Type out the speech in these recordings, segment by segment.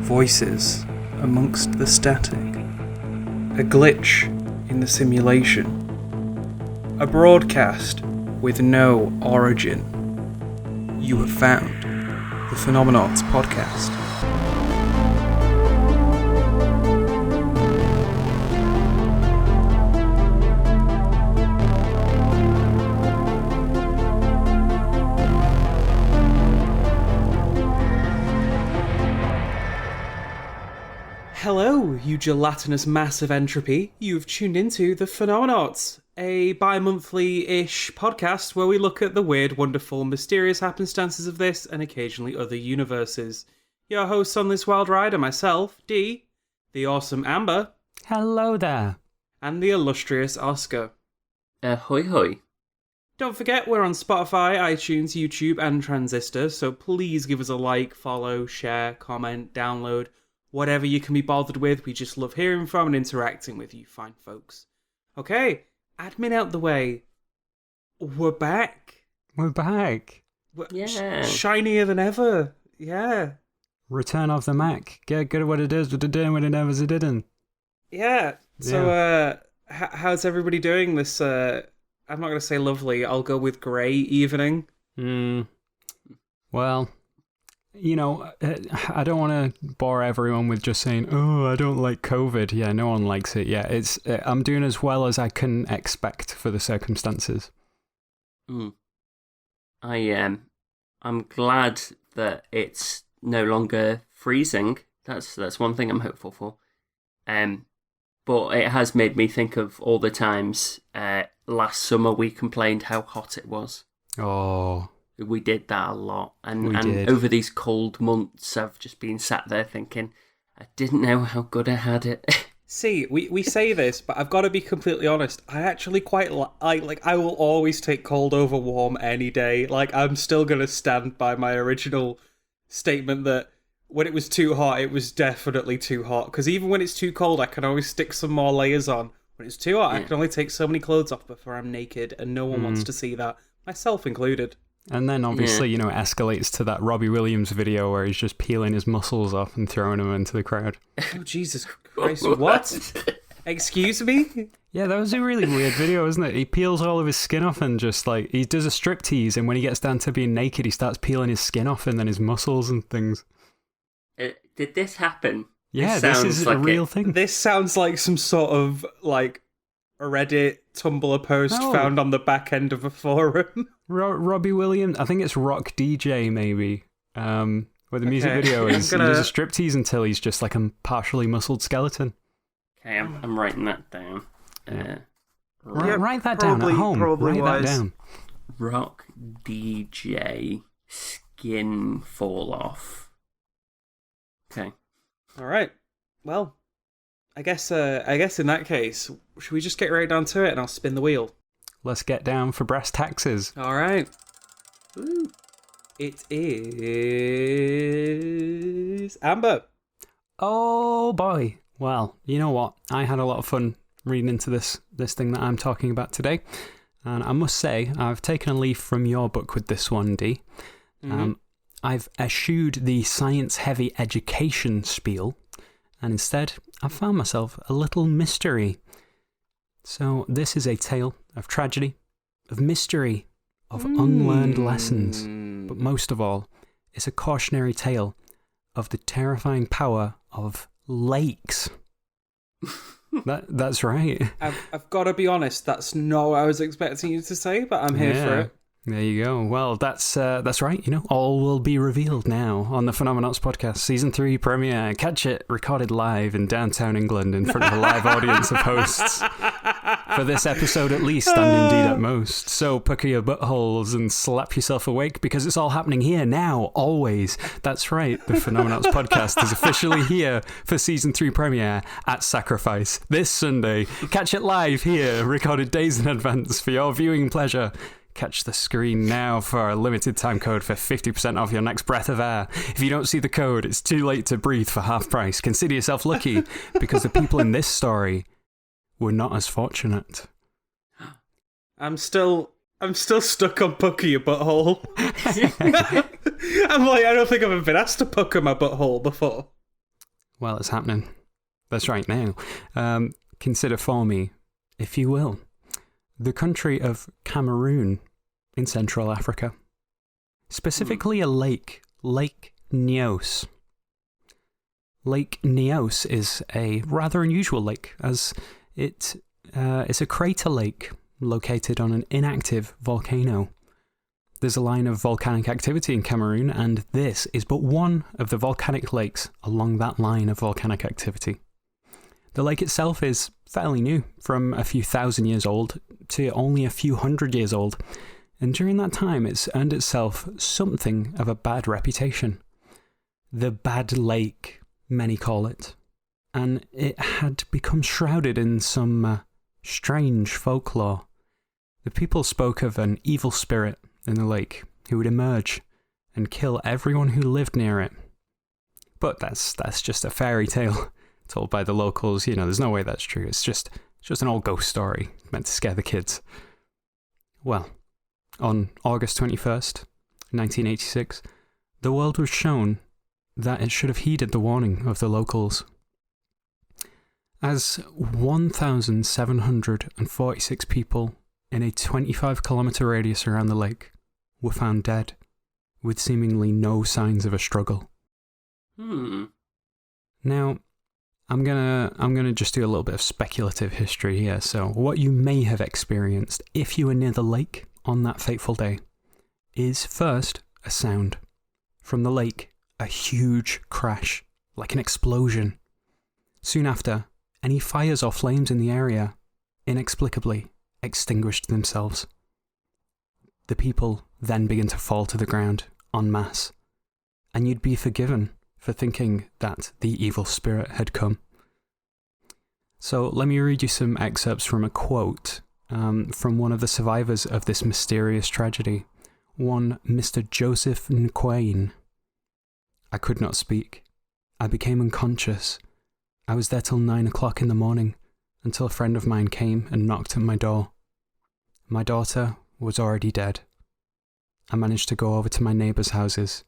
Voices amongst the static. A glitch in the simulation. A broadcast with no origin. You have found the Phenomenauts podcast. Hello, you gelatinous mass of entropy. You've tuned into the Phenomenauts, a bi-monthly-ish podcast where we look at the weird, wonderful, mysterious happenstances of this and occasionally other universes. Your hosts on this wild ride are myself, Dee, the awesome Amber. Hello there. And the illustrious Oscar. Hoi hoi. Don't forget, we're on Spotify, iTunes, YouTube, and Transistor, so please give us a like, follow, share, comment, download, whatever you can be bothered with. We just love hearing from and interacting with you fine folks. Okay, admin out the way. We're back. We're back. Yeah. Shinier than ever. Yeah. Return of the Mac. Get good at what it is, but doing what it never didn't. Yeah. So, how's everybody doing this, I'm not going to say lovely, I'll go with grey evening? Well, you know, I don't want to bore everyone with just saying, oh, I don't like COVID. Yeah, no one likes it. Yeah, I'm doing as well as I can expect for the circumstances. I'm glad that it's no longer freezing. That's one thing I'm hopeful for. But it has made me think of all the times last summer we complained how hot it was. Oh. We did that a lot. And did. Over these cold months, I've just been sat there thinking, I didn't know how good I had it. See, we say this, but I've got to be completely honest. I actually quite I will always take cold over warm any day. Like, I'm still going to stand by my original statement that when it was too hot, it was definitely too hot. Because even when it's too cold, I can always stick some more layers on. When it's too hot, I can only take so many clothes off before I'm naked, and no one wants to see that, myself included. And then obviously, you know, it escalates to that Robbie Williams video where he's just peeling his muscles off and throwing them into the crowd. Oh, Jesus Christ, what? Excuse me? Yeah, that was a really weird video, wasn't it? He peels all of his skin off and just like, he does a striptease, and when he gets down to being naked, he starts peeling his skin off and then his muscles and things. Did this happen? Yeah, this is like a real thing. This sounds like some sort of, like, a Reddit Tumblr post found on the back end of a forum. Robbie Williams, I think it's Rock DJ maybe, where the music video is he does a striptease until he's just like a partially muscled skeleton. Okay, I'm writing that down. Write that down at home. Write that down. Rock DJ skin fall off. Okay. All right. Well, I guess in that case, should we just get right down to it and I'll spin the wheel? Let's get down for brass taxes. All right. Ooh. It is Amber. Oh boy. Well, you know what? I had a lot of fun reading into this thing that I'm talking about today. And I must say, I've taken a leaf from your book with this one, Dee. I've eschewed the science-heavy education spiel, and instead, I've found myself a little mystery. So this is a tale of tragedy, of mystery, of unlearned lessons, but most of all, it's a cautionary tale of the terrifying power of lakes. That's right. I've got to be honest, that's not what I was expecting you to say, but I'm here for it. There you go. Well, that's right. You know, all will be revealed now on the Phenomenauts podcast season 3 premiere. Catch it recorded live in downtown England in front of a live audience of hosts for this episode at least, and indeed at most. So pucker your buttholes and slap yourself awake because it's all happening here now, always. That's right. The Phenomenauts podcast is officially here for season 3 premiere at Sacrifice this Sunday. Catch it live here, recorded days in advance for your viewing pleasure. Catch the screen now for a limited time code for 50% off your next breath of air. If you don't see the code, it's too late to breathe for half price. Consider yourself lucky, because the people in this story were not as fortunate. I'm still stuck on Pucker Your Butthole. I'm like, I don't think I've ever been asked to pucker my butthole before. Well, it's happening. That's right now. Consider for me, if you will, the country of Cameroon in Central Africa. Specifically a lake, Lake Nyos. Lake Nyos is a rather unusual lake, as it is a crater lake located on an inactive volcano. There's a line of volcanic activity in Cameroon, and this is but one of the volcanic lakes along that line of volcanic activity. The lake itself is fairly new, from a few thousand years old to only a few hundred years old, and during that time it's earned itself something of a bad reputation. The Bad Lake, many call it, and it had become shrouded in some strange folklore. The people spoke of an evil spirit in the lake who would emerge and kill everyone who lived near it. But that's just a fairy tale told by the locals. You know, there's no way that's true. It's just an old ghost story meant to scare the kids. Well, on August 21st, 1986, the world was shown that it should have heeded the warning of the locals, as 1,746 people in a 25-kilometre radius around the lake were found dead, with seemingly no signs of a struggle. Now, I'm gonna just do a little bit of speculative history here. So, what you may have experienced if you were near the lake on that fateful day is first a sound from the lake, a huge crash, like an explosion. Soon after, any fires or flames in the area inexplicably extinguished themselves. The people then begin to fall to the ground en masse, and you'd be forgiven for thinking that the evil spirit had come. So let me read you some excerpts from a quote from one of the survivors of this mysterious tragedy, one Mr. Joseph Nkwane. "I could not speak. I became unconscious. I was there till 9 o'clock in the morning, until a friend of mine came and knocked at my door. My daughter was already dead. I managed to go over to my neighbours' houses.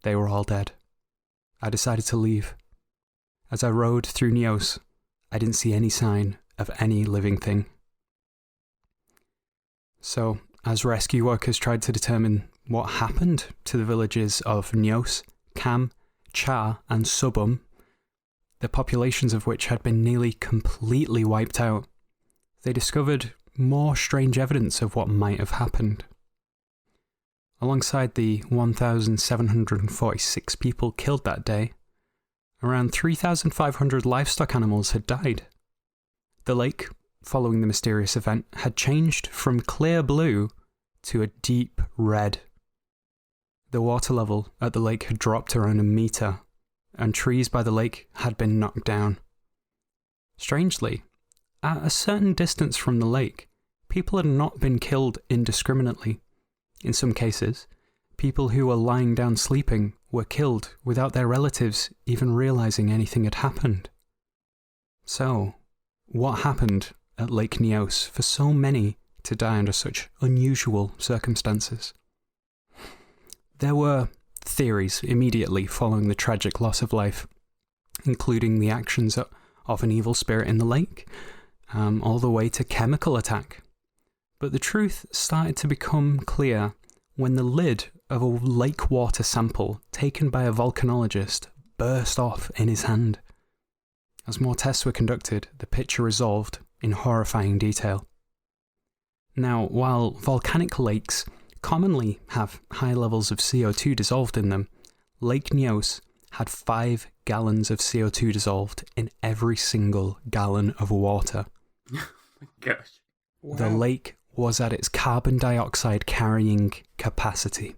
They were all dead. I decided to leave. As I rode through Nyos, I didn't see any sign of any living thing." So, as rescue workers tried to determine what happened to the villages of Nyos, Cam, Cha, and Subum, the populations of which had been nearly completely wiped out, they discovered more strange evidence of what might have happened. Alongside the 1,746 people killed that day, around 3,500 livestock animals had died. The lake, following the mysterious event, had changed from clear blue to a deep red. The water level at the lake had dropped around a metre, and trees by the lake had been knocked down. Strangely, at a certain distance from the lake, people had not been killed indiscriminately. In some cases, people who were lying down sleeping were killed without their relatives even realising anything had happened. So, what happened at Lake Nyos for so many to die under such unusual circumstances? There were theories immediately following the tragic loss of life, including the actions of an evil spirit in the lake, all the way to chemical attack. But the truth started to become clear when the lid of a lake water sample taken by a volcanologist burst off in his hand. As more tests were conducted, the picture resolved in horrifying detail. Now, while volcanic lakes commonly have high levels of CO2 dissolved in them, Lake Nyos had 5 gallons of CO2 dissolved in every single gallon of water. Oh my gosh. Wow. The lake was at its carbon dioxide carrying capacity.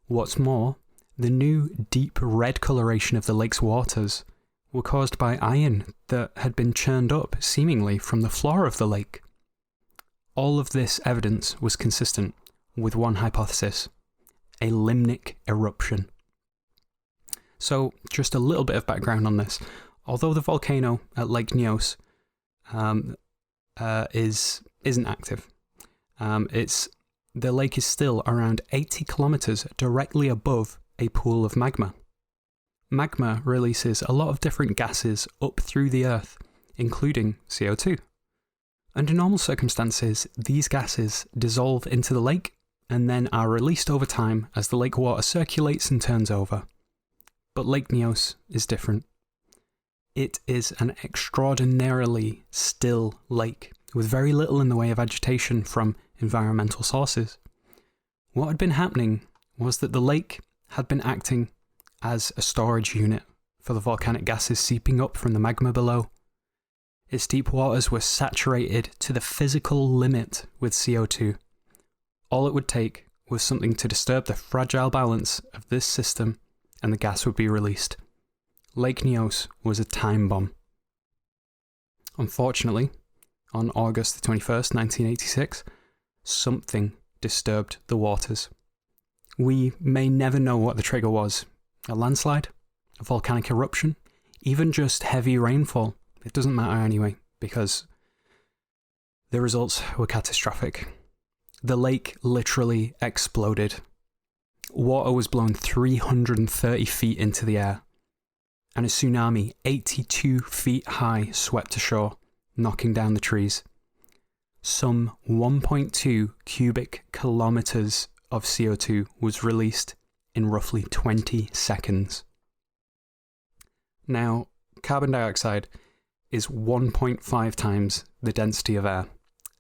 What's more, the new deep red coloration of the lake's waters were caused by iron that had been churned up seemingly from the floor of the lake. All of this evidence was consistent with one hypothesis: a limnic eruption. So, just a little bit of background on this. Although the volcano at Lake Nyos isn't active, it's the lake is still around 80 kilometers directly above a pool of magma. Magma releases a lot of different gases up through the Earth, including CO2. Under normal circumstances, these gases dissolve into the lake and then are released over time as the lake water circulates and turns over. But Lake Nyos is different. It is an extraordinarily still lake, with very little in the way of agitation from environmental sources. What had been happening was that the lake had been acting as a storage unit for the volcanic gases seeping up from the magma below. Its deep waters were saturated to the physical limit with CO2. All it would take was something to disturb the fragile balance of this system and the gas would be released. Lake Nyos was a time bomb. Unfortunately, on August 21st, 1986, something disturbed the waters. We may never know what the trigger was. A landslide? A volcanic eruption? Even just heavy rainfall? It doesn't matter anyway, because the results were catastrophic. The lake literally exploded. Water was blown 330 feet into the air, and a tsunami 82 feet high swept ashore, knocking down the trees. Some 1.2 cubic kilometers of CO2 was released in roughly 20 seconds. Now, carbon dioxide is 1.5 times the density of air,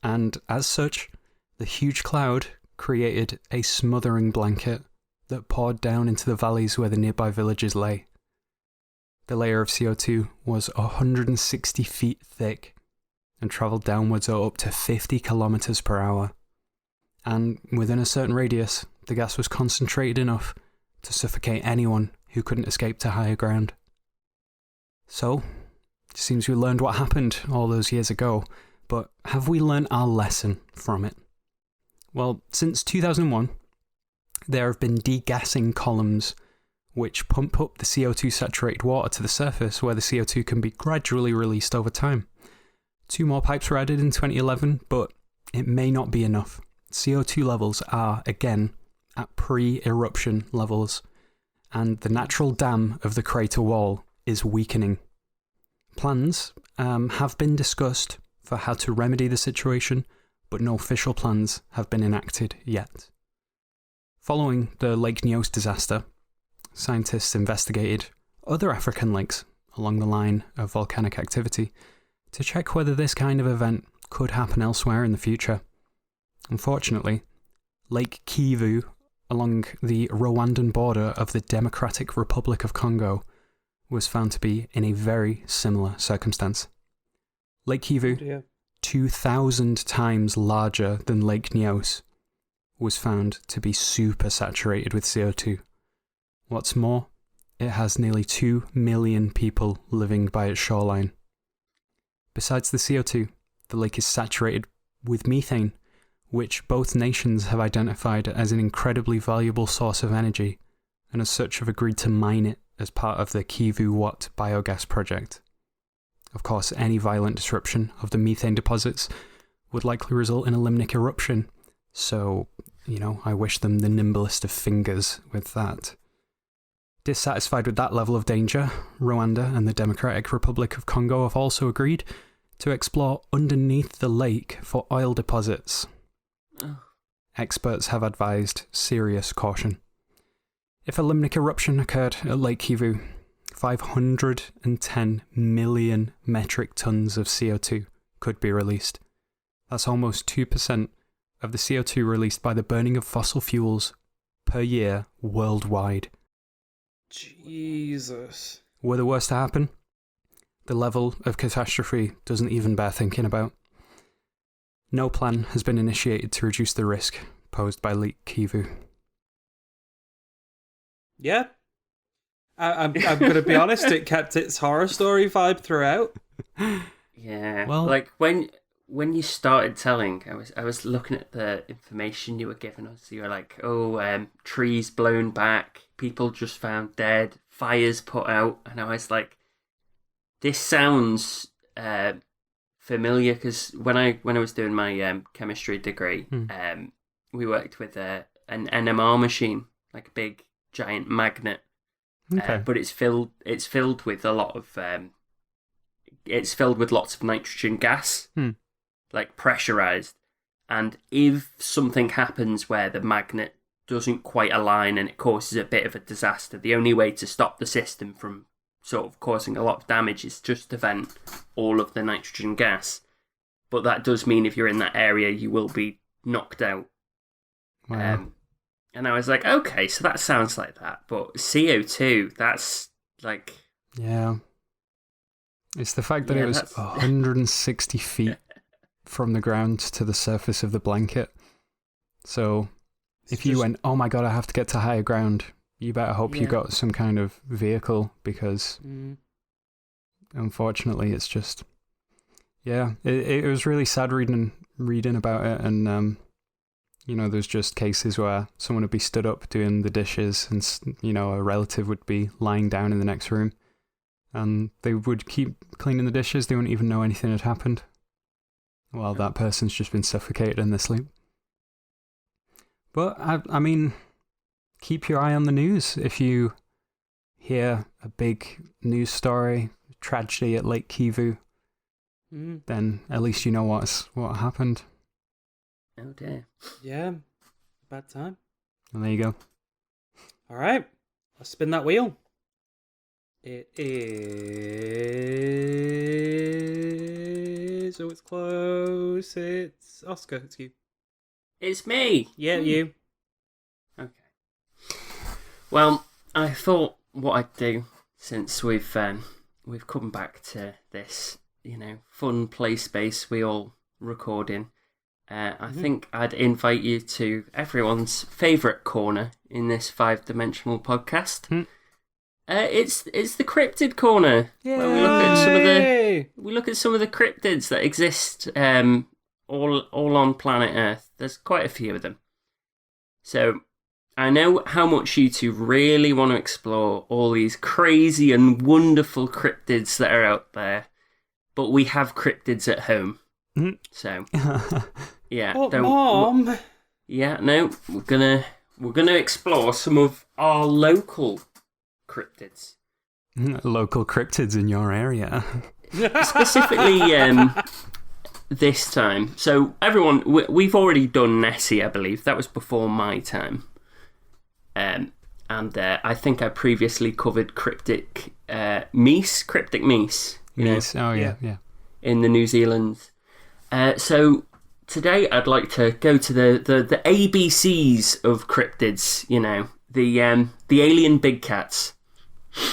and as such, the huge cloud created a smothering blanket that poured down into the valleys where the nearby villages lay. The layer of CO2 was 160 feet thick and travelled downwards at up to 50 kilometres per hour. And within a certain radius, the gas was concentrated enough to suffocate anyone who couldn't escape to higher ground. So, it seems we learned what happened all those years ago, but have we learned our lesson from it? Well, since 2001, there have been degassing columns which pump up the CO2 saturated water to the surface where the CO2 can be gradually released over time. 2 more pipes were added in 2011, but it may not be enough. CO2 levels are, again, at pre-eruption levels, and the natural dam of the crater wall is weakening. Plans have been discussed for how to remedy the situation, but no official plans have been enacted yet. Following the Lake Nyos disaster, scientists investigated other African lakes along the line of volcanic activity to check whether this kind of event could happen elsewhere in the future. Unfortunately, Lake Kivu along the Rwandan border of the Democratic Republic of Congo was found to be in a very similar circumstance. Lake Kivu, 2,000 times larger than Lake Nyos, was found to be super saturated with CO2. What's more, it has nearly 2 million people living by its shoreline. Besides the CO2, the lake is saturated with methane, which both nations have identified as an incredibly valuable source of energy, and as such have agreed to mine it as part of the Kivu-Wat biogas project. Of course, any violent disruption of the methane deposits would likely result in a limnic eruption, so, I wish them the nimblest of fingers with that. Dissatisfied with that level of danger, Rwanda and the Democratic Republic of Congo have also agreed to explore underneath the lake for oil deposits. Experts have advised serious caution. If a limnic eruption occurred at Lake Kivu, 510 million metric tons of CO2 could be released. That's almost 2% of the CO2 released by the burning of fossil fuels per year worldwide. Jesus. Were the worst to happen? The level of catastrophe doesn't even bear thinking about. No plan has been initiated to reduce the risk posed by Lake Kivu. Yeah. I'm going to be honest, it kept its horror story vibe throughout. Yeah. Well, like when you started telling, I was looking at the information you were giving us. You were like, trees blown back, people just found dead, fires put out, and I was like, this sounds familiar because when I was doing my chemistry degree, we worked with an NMR machine, like a big giant magnet. Okay. But it's filled with a lot of it's filled with lots of nitrogen gas, like pressurized. And if something happens where the magnet doesn't quite align and it causes a bit of a disaster, the only way to stop the system from sort of causing a lot of damage is just to vent all of the nitrogen gas. But that does mean if you're in that area, you will be knocked out. Wow. And I was like, okay, so that sounds like that. But CO2, that's like... Yeah. It's the fact that Yeah, it was that's- 160 feet from the ground to the surface of the blanket. So if you went, oh my god, I have to get to higher ground, you better hope you Yeah. got some kind of vehicle, because unfortunately it's just... Yeah, it was really sad reading about it, and you know, there's just cases where someone would be stood up doing the dishes, and you know, a relative would be lying down in the next room, and they would keep cleaning the dishes. They wouldn't even know anything had happened, while that person's just been suffocated in their sleep. But I mean, keep your eye on the news. If you hear a big news story, tragedy at Lake Kivu, then at least you know what happened. Oh dear. Yeah, bad time. And there you go. All right, let's spin that wheel. It is... Oh, it's close. It's Oscar. It's you. It's me! Yeah, you. Okay. Well, I thought what I'd do, since we've come back to this, you know, fun play space we all record in, I think I'd invite you to everyone's favourite corner in this 5-dimensional podcast. It's the Cryptid Corner, where we look at some of the cryptids that exist all on planet Earth. There's quite a few of them. So I know how much you two really want to explore all these crazy and wonderful cryptids that are out there, but we have cryptids at home. So yeah, Mom. Yeah, no, we're gonna explore some of our local cryptids. Local cryptids in your area. Specifically, this time. So everyone, we've already done Nessie, I believe. That was before my time. And I think I previously covered cryptic meese. Meese, oh yeah. In the New Zealand. So today I'd like to go to the ABCs of cryptids. You know, the alien big cats.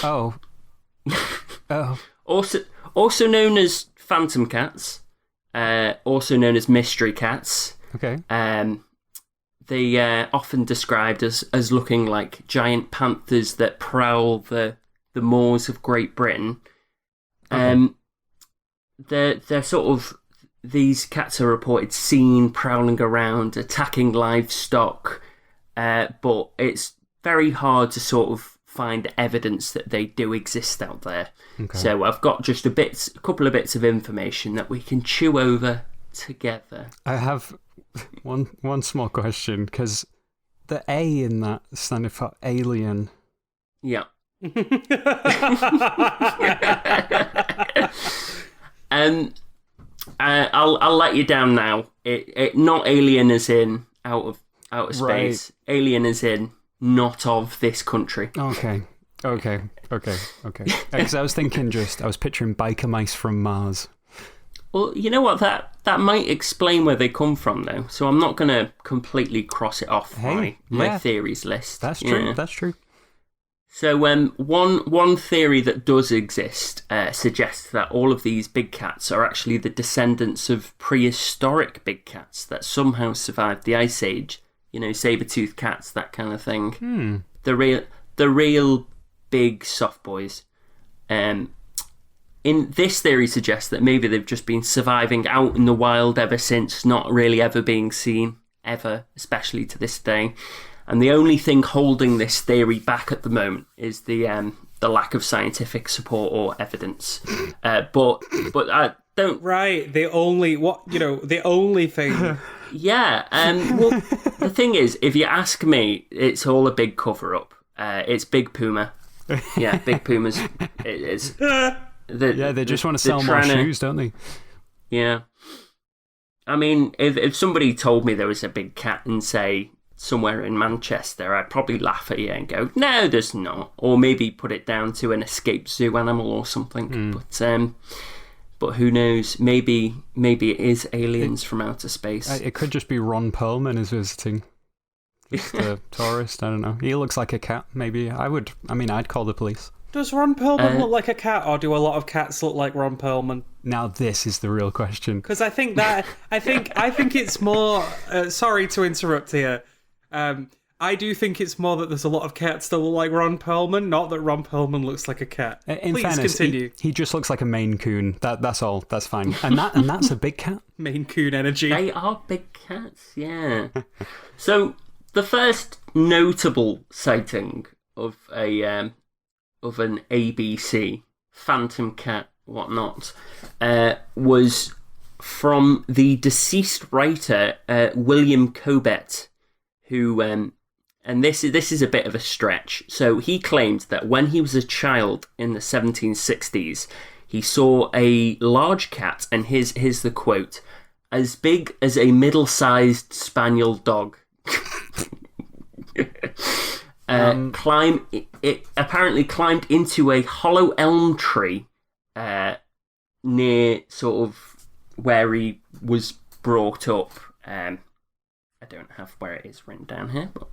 Oh. Also known as phantom cats. Also known as mystery cats. Okay. They are often described as looking like giant panthers that prowl the moors of Great Britain. Okay. They're sort of... These cats are reported seen prowling around, attacking livestock, but it's very hard to sort of find evidence that they do exist out there. Okay. So I've got just a couple of bits of information that we can chew over together. I have one small question, because the A in that standing for alien. Yeah. I'll let you down now. It not alien as in out of space. Right. Alien as in not of this country. Okay. Because I was thinking I was picturing biker mice from Mars. Well, you know what? That might explain where they come from, though. So I'm not going to completely cross it off my theories list. That's true. Yeah. That's true. So one theory that does exist suggests that all of these big cats are actually the descendants of prehistoric big cats that somehow survived the Ice Age. You know, saber-toothed cats, that kind of thing. The real big soft boys. In this theory suggests that maybe they've just been surviving out in the wild ever since, not really ever being seen, ever, especially to this day. And the only thing holding this theory back at the moment is the lack of scientific support or evidence. But I don't. Right, the only thing Yeah. Well, the thing is, if you ask me, it's all a big cover-up. It's Big Puma. Yeah, Big Pumas. It's they just want to sell more shoes, don't they? Yeah. I mean, if somebody told me there was a big cat in, say, somewhere in Manchester, I'd probably laugh at you and go, no, there's not. Or maybe put it down to an escaped zoo animal or something. But who knows? Maybe it is aliens from outer space. It could just be Ron Perlman is visiting. Just a tourist, I don't know. He looks like a cat, maybe. I'd call the police. Does Ron Perlman look like a cat, or do a lot of cats look like Ron Perlman? Now this is the real question. Because I think it's more. Sorry to interrupt here. I do think it's more that there's a lot of cats that look like Ron Perlman, not that Ron Perlman looks like a cat. Please fairness, continue. He just looks like a Maine Coon. That's all. That's fine. And that's a big cat. Maine Coon energy. They are big cats, yeah. So the first notable sighting of an ABC phantom cat, whatnot, was from the deceased writer William Cobbett, who, and this is a bit of a stretch. So he claimed that when he was a child in the 1760s, he saw a large cat, and here's the quote, as big as a middle-sized spaniel dog. It apparently climbed into a hollow elm tree near sort of where he was brought up. I don't have where it is written down here, but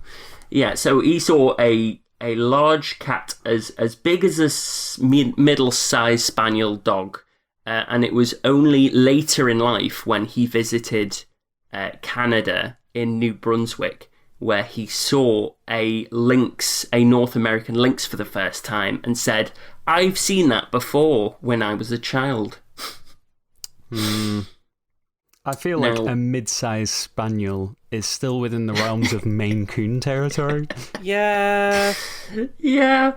yeah. So he saw a large cat as big as a middle-sized spaniel dog, and it was only later in life when he visited Canada in New Brunswick, where he saw a North American lynx for the first time, and said, I've seen that before when I was a child. I feel like a mid-sized spaniel is still within the realms of Maine Coon territory. Yeah. Yeah.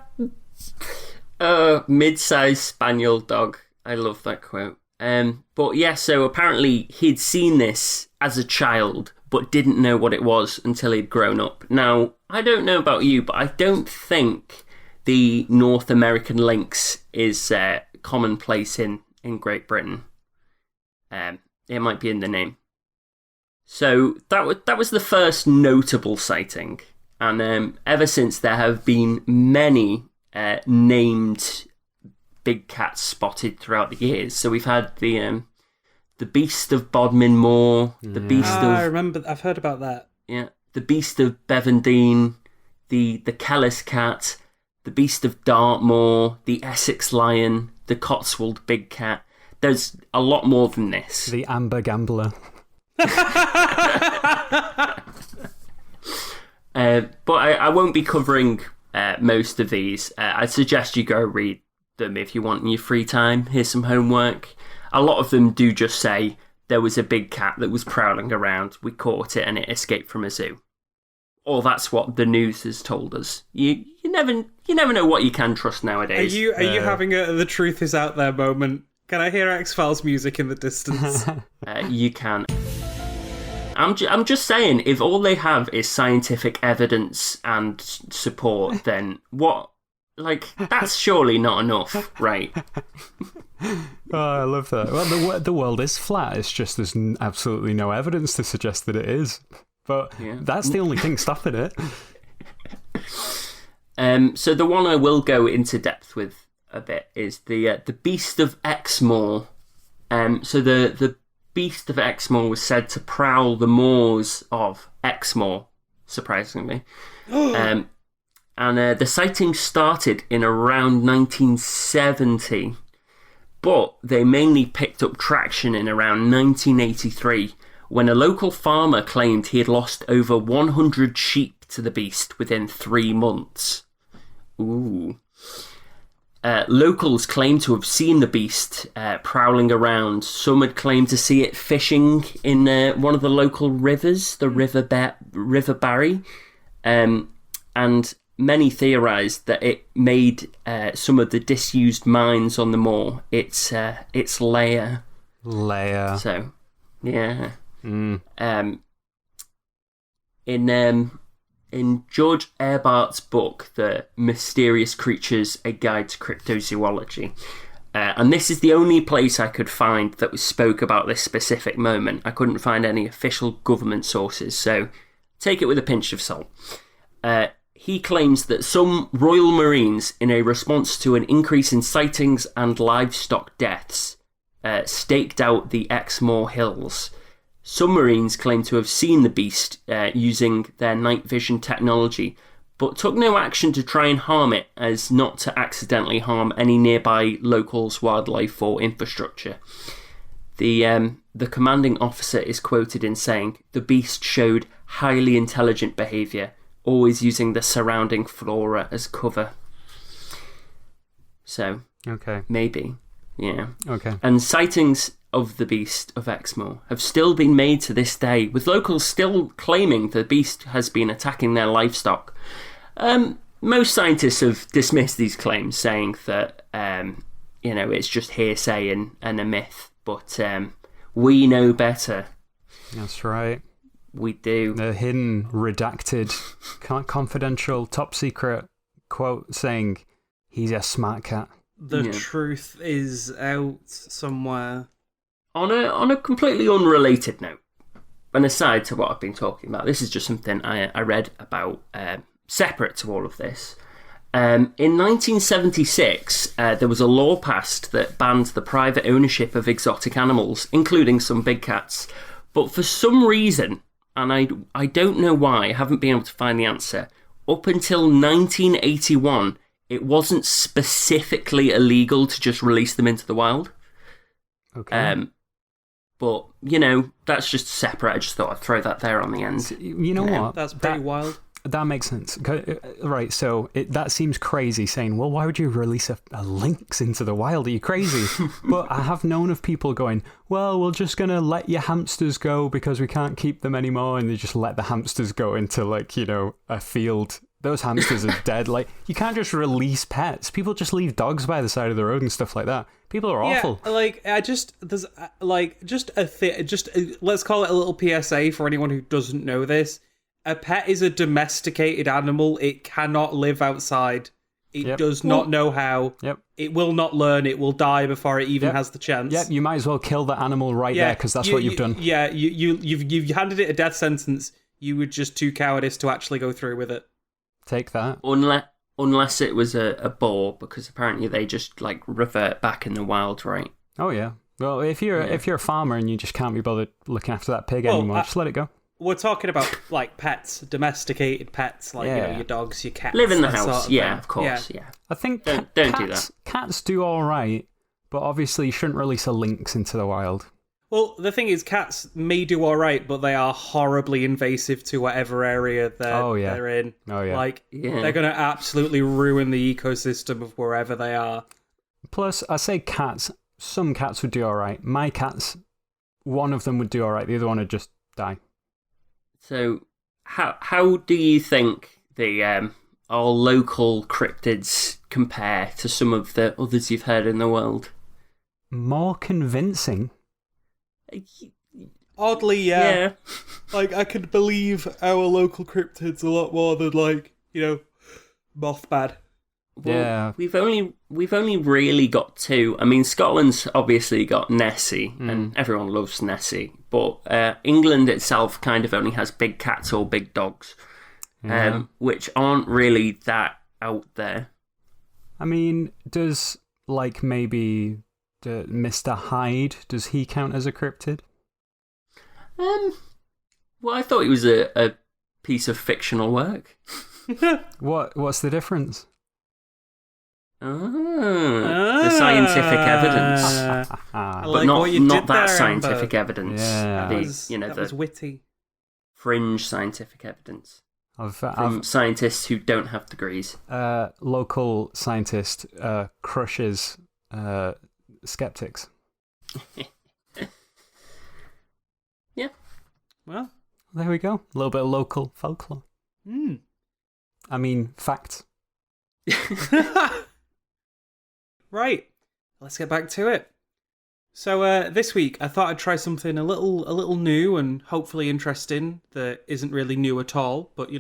Mid-sized spaniel dog. I love that quote. But yeah, so apparently he'd seen this as a child, but didn't know what it was until he'd grown up. Now, I don't know about you, but I don't think the North American lynx is commonplace in Great Britain. It might be in the name. So that was the first notable sighting. And ever since, there have been many named big cats spotted throughout the years. So we've had the Beast of Bodmin Moor, the Beast of... I remember, I've heard about that. Yeah, the Beast of Bevendine, the Kellis cat, the Beast of Dartmoor, the Essex Lion, the Cotswold Big Cat. There's a lot more than this. The Amber Gambler. But I won't be covering most of these. I'd suggest you go read them if you want in your free time. Here's some homework. A lot of them do just say, there was a big cat that was prowling around, we caught it and it escaped from a zoo. Or that's what the news has told us. You never know what you can trust nowadays. Are you having a the truth is out there moment? Can I hear X-Files music in the distance? You can. I'm just saying, if all they have is scientific evidence and support, then what? Like, that's surely not enough, right? Oh, I love that. Well, the world is flat. It's just there's absolutely no evidence to suggest that it is. But that's the only thing stopping it. So the one I will go into depth with a bit is the Beast of Exmoor. So the Beast of Exmoor was said to prowl the moors of Exmoor, surprisingly. And the sighting started in around 1970, but they mainly picked up traction in around 1983, when a local farmer claimed he had lost over 100 sheep to the beast within 3 months. Ooh. Locals claimed to have seen the beast prowling around. Some had claimed to see it fishing in one of the local rivers, the River Barry, and many theorised that it made some of the disused mines on the moor its lair. Lair. So, yeah. in George Herbart's book, The Mysterious Creatures: A Guide to Cryptozoology. And this is the only place I could find that spoke about this specific moment. I couldn't find any official government sources, so take it with a pinch of salt. He claims that some Royal Marines, in a response to an increase in sightings and livestock deaths, staked out the Exmoor Hills. Some Marines claim to have seen the beast using their night vision technology, but took no action to try and harm it, as not to accidentally harm any nearby locals, wildlife or infrastructure. The commanding officer is quoted in saying, "The beast showed highly intelligent behaviour, always using the surrounding flora as cover." So, Okay. maybe, yeah. Okay. And sightings of the beast of Exmoor have still been made to this day, with locals still claiming the beast has been attacking their livestock. Most scientists have dismissed these claims, saying that, it's just hearsay and a myth, but we know better. That's right. We do. The hidden, redacted, confidential, top secret quote saying, "He's a smart cat." The truth is out somewhere. On a completely unrelated note, and aside to what I've been talking about, this is just something I read about separate to all of this. In 1976, there was a law passed that banned the private ownership of exotic animals, including some big cats. But for some reason, and I don't know why, I haven't been able to find the answer, up until 1981, it wasn't specifically illegal to just release them into the wild. Okay. But, that's just separate. I just thought I'd throw that there on the end. You know what? That's pretty wild. That makes sense. Right, so that seems crazy saying, well, why would you release a lynx into the wild? Are you crazy? But I have known of people going, well, we're just going to let your hamsters go because we can't keep them anymore. And they just let the hamsters go into, a field. Those hamsters are dead. You can't just release pets. People just leave dogs by the side of the road and stuff like that. People are awful. Yeah, let's call it a little PSA for anyone who doesn't know this. A pet is a domesticated animal. It cannot live outside. It does not know how. Yep. It will not learn. It will die before it even has the chance. Yep, you might as well kill the animal there because that's what you've done. Yeah, you've handed it a death sentence. You were just too cowardice to actually go through with it. Take that. Unless it was a boar, because apparently they just revert back in the wild, right? Oh yeah. Well, if you're a farmer and you just can't be bothered looking after that pig anymore, just let it go. We're talking about pets, domesticated pets, your dogs, your cats. Live in the house, sort of of course, yeah. I think don't cats, do that. Cats do all right, but obviously you shouldn't release a lynx into the wild. Well, the thing is, cats may do all right, but they are horribly invasive to whatever area they're in. Oh yeah. They're going to absolutely ruin the ecosystem of wherever they are. Plus, I say cats. Some cats would do all right. My cats, one of them would do all right. The other one would just die. So, how do you think our local cryptids compare to some of the others you've heard in the world? More convincing. Oddly, yeah. I could believe our local cryptids a lot more than Mothbad. Well, yeah, we've only really got two. I mean, Scotland's obviously got Nessie, and everyone loves Nessie. But England itself kind of only has big cats or big dogs, which aren't really that out there. I mean, does maybe Mr. Hyde, does he count as a cryptid? Well, I thought he was a piece of fictional work. What's the difference? The scientific evidence, but not that scientific evidence. Yeah, that was witty. Fringe scientific evidence from scientists who don't have degrees. Local scientist crushes skeptics. Yeah. Well, there we go. A little bit of local folklore. I mean, facts. Right, let's get back to it. So this week I thought I'd try something a little new and hopefully interesting that isn't really new at all, but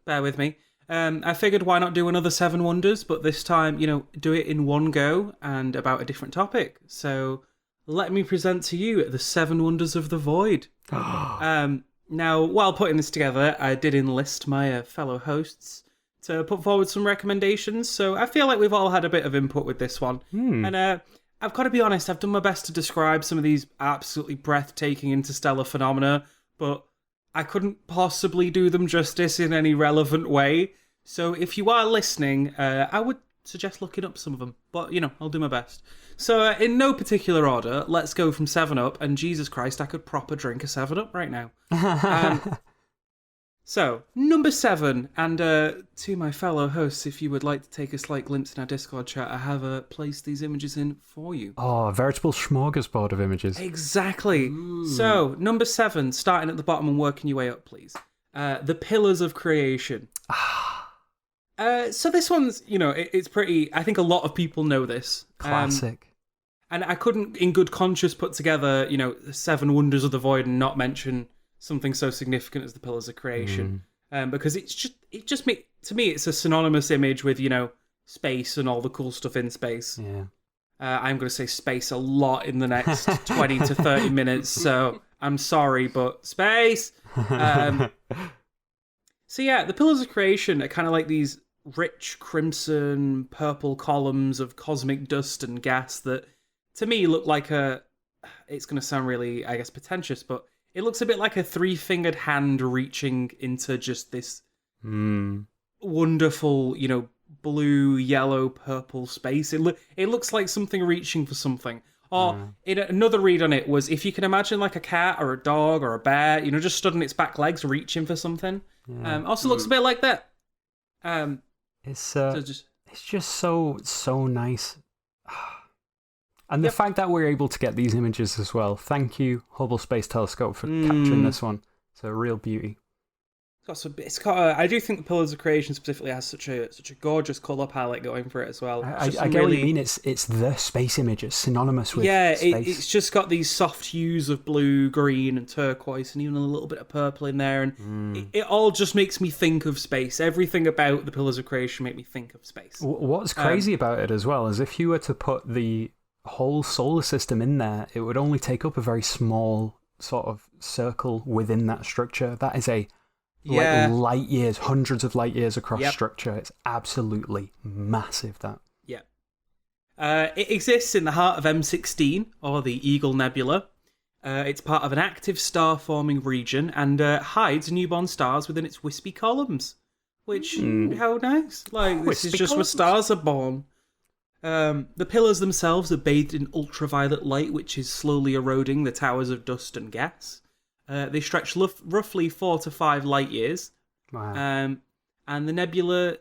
bear with me. I figured why not do another Seven Wonders, but this time, do it in one go and about a different topic. So let me present to you the Seven Wonders of the Void. Now, while putting this together, I did enlist my fellow hosts to put forward some recommendations, so I feel like we've all had a bit of input with this one. And I've got to be honest, I've done my best to describe some of these absolutely breathtaking interstellar phenomena, but I couldn't possibly do them justice in any relevant way. So if you are listening, I would suggest looking up some of them, but I'll do my best. So in no particular order, let's go from 7-Up, and Jesus Christ, I could proper drink a 7-Up right now. So, number 7, and to my fellow hosts, if you would like to take a slight glimpse in our Discord chat, I have placed these images in for you. Oh, a veritable smorgasbord of images. Exactly. So, number 7, starting at the bottom and working your way up, please. The Pillars of Creation. So this one's, it's pretty, I think a lot of people know this. Classic. And I couldn't, in good conscience, put together, the 7 Wonders of the Void and not mention something so significant as the Pillars of Creation, because to me it's a synonymous image with space and all the cool stuff in space. Yeah. I'm going to say space a lot in the next 20 to 30 minutes, so I'm sorry, but space. So yeah, the Pillars of Creation are kind of like these rich crimson purple columns of cosmic dust and gas that to me look like it's going to sound really, I guess, pretentious, but it looks a bit like a 3-fingered hand reaching into just this wonderful, blue, yellow, purple space. It looks like something reaching for something. Or another read on it was, if you can imagine like a cat or a dog or a bear, just stood on its back legs reaching for something. Yeah. Also looks a bit like that. It's just so nice. And the fact that we're able to get these images as well. Thank you, Hubble Space Telescope, for capturing this one. It's a real beauty. I do think the Pillars of Creation specifically has such a gorgeous colour palette going for it as well. I get what you mean. It's the space image. It's synonymous with space. It's just got these soft hues of blue, green, and turquoise, and even a little bit of purple in there, and it all just makes me think of space. Everything about the Pillars of Creation make me think of space. What's crazy about it as well is if you were to put the whole solar system in there, it would only take up a very small sort of circle within that structure. That is light years, hundreds of light years across structure. It's absolutely massive, that. Yeah. It exists in the heart of M16, or the Eagle Nebula. It's part of an active star-forming region and hides newborn stars within its wispy columns. Which, how nice. This is just where stars are born. The pillars themselves are bathed in ultraviolet light, which is slowly eroding the towers of dust and gas. They stretch roughly 4 to 5 light years. Wow. And the nebula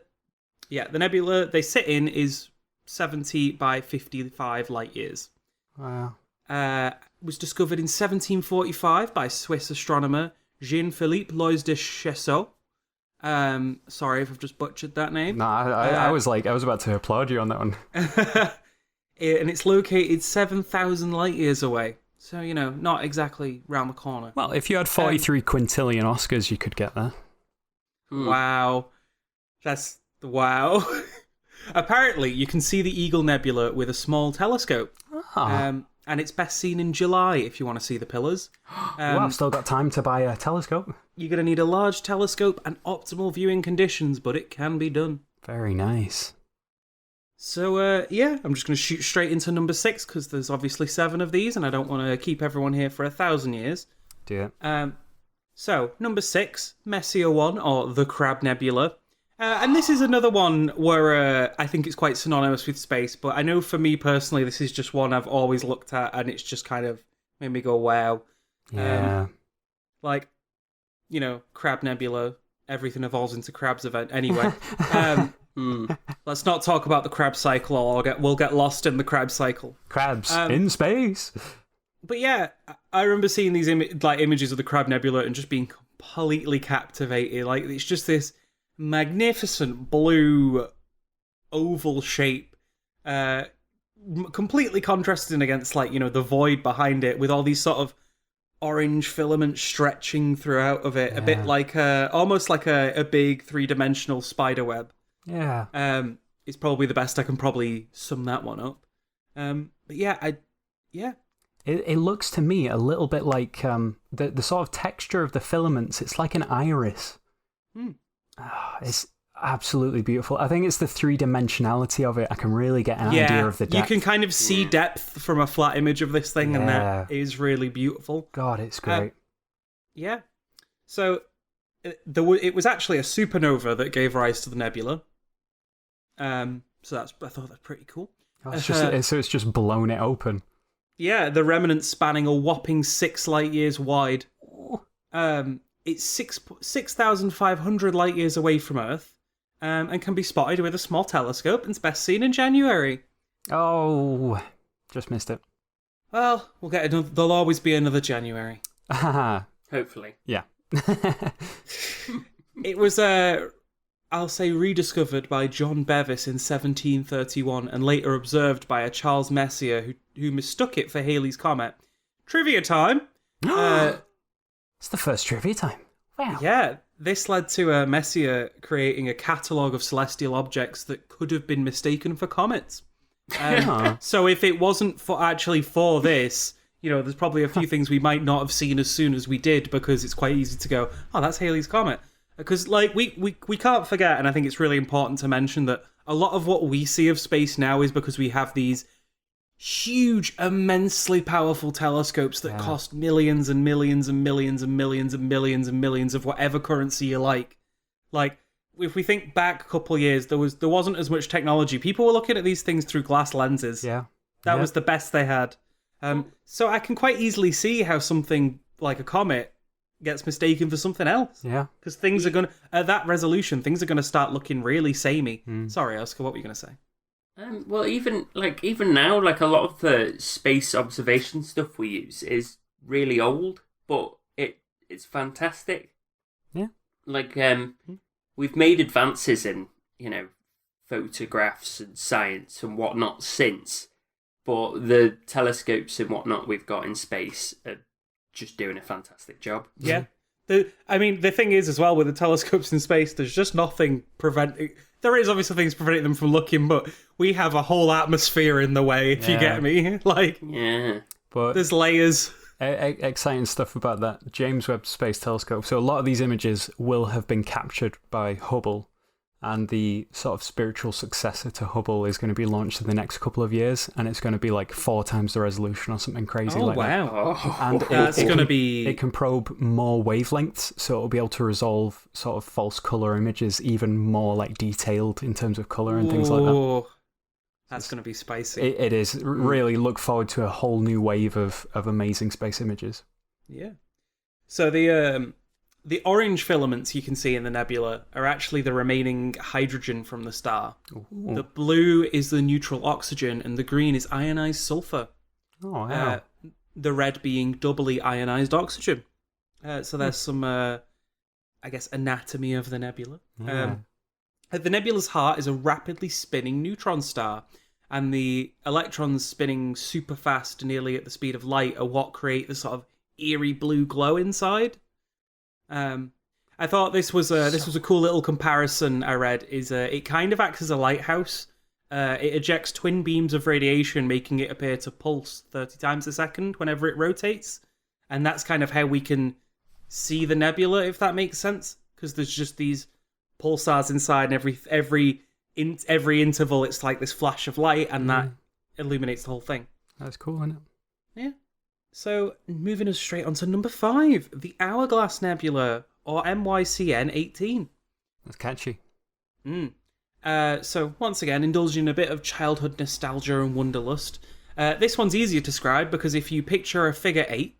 they sit in is 70 by 55 light years. Wow. Was discovered in 1745 by Swiss astronomer Jean-Philippe Lois de Chesseau. Sorry if I've just butchered that name. No, I was about to applaud you on that one. And it's located 7,000 light years away. So, not exactly round the corner. Well, if you had 43 quintillion Oscars, you could get there. Wow. Wow. Apparently, you can see the Eagle Nebula with a small telescope. And it's best seen in July if you want to see the pillars. Well, I've still got time to buy a telescope. You're going to need a large telescope and optimal viewing conditions, but it can be done. Very nice. So, I'm just going to shoot straight into number 6, because there's obviously 7 of these, and I don't want to keep everyone here for 1,000 years. Do it. So, number 6, Messier 1, or the Crab Nebula. And this is another one where I think it's quite synonymous with space, but I know for me personally, this is just one I've always looked at, and it's just kind of made me go, wow. Yeah. Crab Nebula, everything evolves into crabs event. Anyway, let's not talk about the crab cycle, or we'll get lost in the crab cycle. Crabs in space. But yeah, I remember seeing these images of the Crab Nebula and just being completely captivated. It's just this magnificent blue oval shape, completely contrasting against, like, the void behind it with all these sort of orange filaments stretching throughout of it, a bit like almost like a big three-dimensional spider web. Yeah. It's probably the best I can probably sum that one up. But yeah, It looks to me a little bit like the sort of texture of the filaments. It's like an iris. It's absolutely beautiful. I think it's the three-dimensionality of it. I can really get an idea of the depth. You can kind of see depth from a flat image of this thing, and that is really beautiful. God, it's great. Yeah. So it was actually a supernova that gave rise to the nebula. So I thought that's pretty cool. Oh, it's just blown it open. Yeah, the remnants spanning a whopping 6 light years wide. It's 6,500 light years away from Earth, and can be spotted with a small telescope, and it's best seen in January. Oh, just missed it. Well, we'll get another. There'll always be another January. Hopefully. Yeah. It was, I'll say, rediscovered by John Bevis in 1731, and later observed by a Charles Messier, who mistook it for Halley's Comet. Trivia time! It's the first trivia time. Wow. Yeah, this led to Messier creating a catalogue of celestial objects that could have been mistaken for comets. So if it wasn't for this, there's probably a few things we might not have seen as soon as we did, because it's quite easy to go, oh, that's Halley's Comet. Because, like, we can't forget, and I think it's really important to mention, that a lot of what we see of space now is because we have these huge, immensely powerful telescopes that cost millions and millions and millions and millions and millions and millions of whatever currency you like. Like, if we think back a couple of years, there wasn't as much technology. People were looking at these things through glass lenses. Yeah. That was the best they had. So I can quite easily see how something like a comet gets mistaken for something else. Yeah. Because things are going to, at that resolution, things are going to start looking really samey. Sorry, Oscar, what were you going to say? Well, even now, like, a lot of the space observation stuff we use is really old, but it's fantastic. Yeah. Like, we've made advances in, photographs and science and whatnot since, but the telescopes and whatnot we've got in space are just doing a fantastic job. Yeah. The thing is, as well, with the telescopes in space, there's just nothing preventing... There is obviously things preventing them from looking, but we have a whole atmosphere in the way, if you get me. Like, but there's layers. Exciting stuff about that James Webb Space Telescope. So a lot of these images will have been captured by Hubble, and the sort of spiritual successor to Hubble is going to be launched in the next couple of years, and it's going to be like 4 times the resolution or something crazy like that. Oh, and that's going to be... It can probe more wavelengths, so it'll be able to resolve sort of false colour images even more like detailed in terms of colour and things like that. That's going to be spicy. It is. Really look forward to a whole new wave of amazing space images. Yeah. So the orange filaments you can see in the nebula are actually the remaining hydrogen from the star. Ooh. The blue is the neutral oxygen, and the green is ionized sulfur. Oh, wow. The red being doubly ionized oxygen. So there's some, anatomy of the nebula. Yeah. The nebula's heart is a rapidly spinning neutron star, and the electrons spinning super fast, nearly at the speed of light, are what create the sort of eerie blue glow inside. I thought this was a cool little comparison I read. It kind of acts as a lighthouse. It ejects twin beams of radiation, making it appear to pulse 30 times a second whenever it rotates, and that's kind of how we can see the nebula, if that makes sense. Because there's just these pulsars inside, and every interval it's like this flash of light, and that illuminates the whole thing. That's cool, isn't it? Yeah. So, moving us straight on to number 5, the Hourglass Nebula, or MYCN 18. That's catchy. So, once again, indulging in a bit of childhood nostalgia and wanderlust. This one's easier to describe because if you picture a figure 8,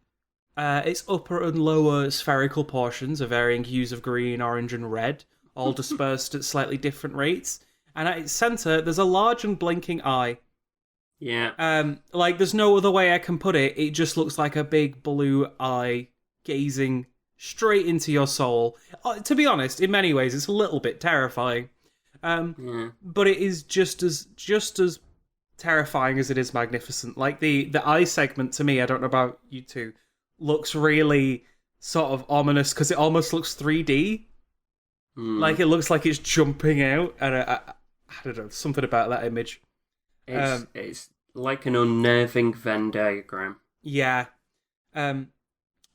its upper and lower spherical portions are varying hues of green, orange, and red, all dispersed at slightly different rates. And at its centre, there's a large and blinking eye. Yeah. There's no other way I can put it. It just looks like a big blue eye gazing straight into your soul. To be honest, in many ways, it's a little bit terrifying. But it is just as terrifying as it is magnificent. Like the eye segment to me, I don't know about you two, looks really sort of ominous because it almost looks 3D. Like it looks like it's jumping out, and I don't know, something about that image. It's like an unnerving Venn diagram. Yeah.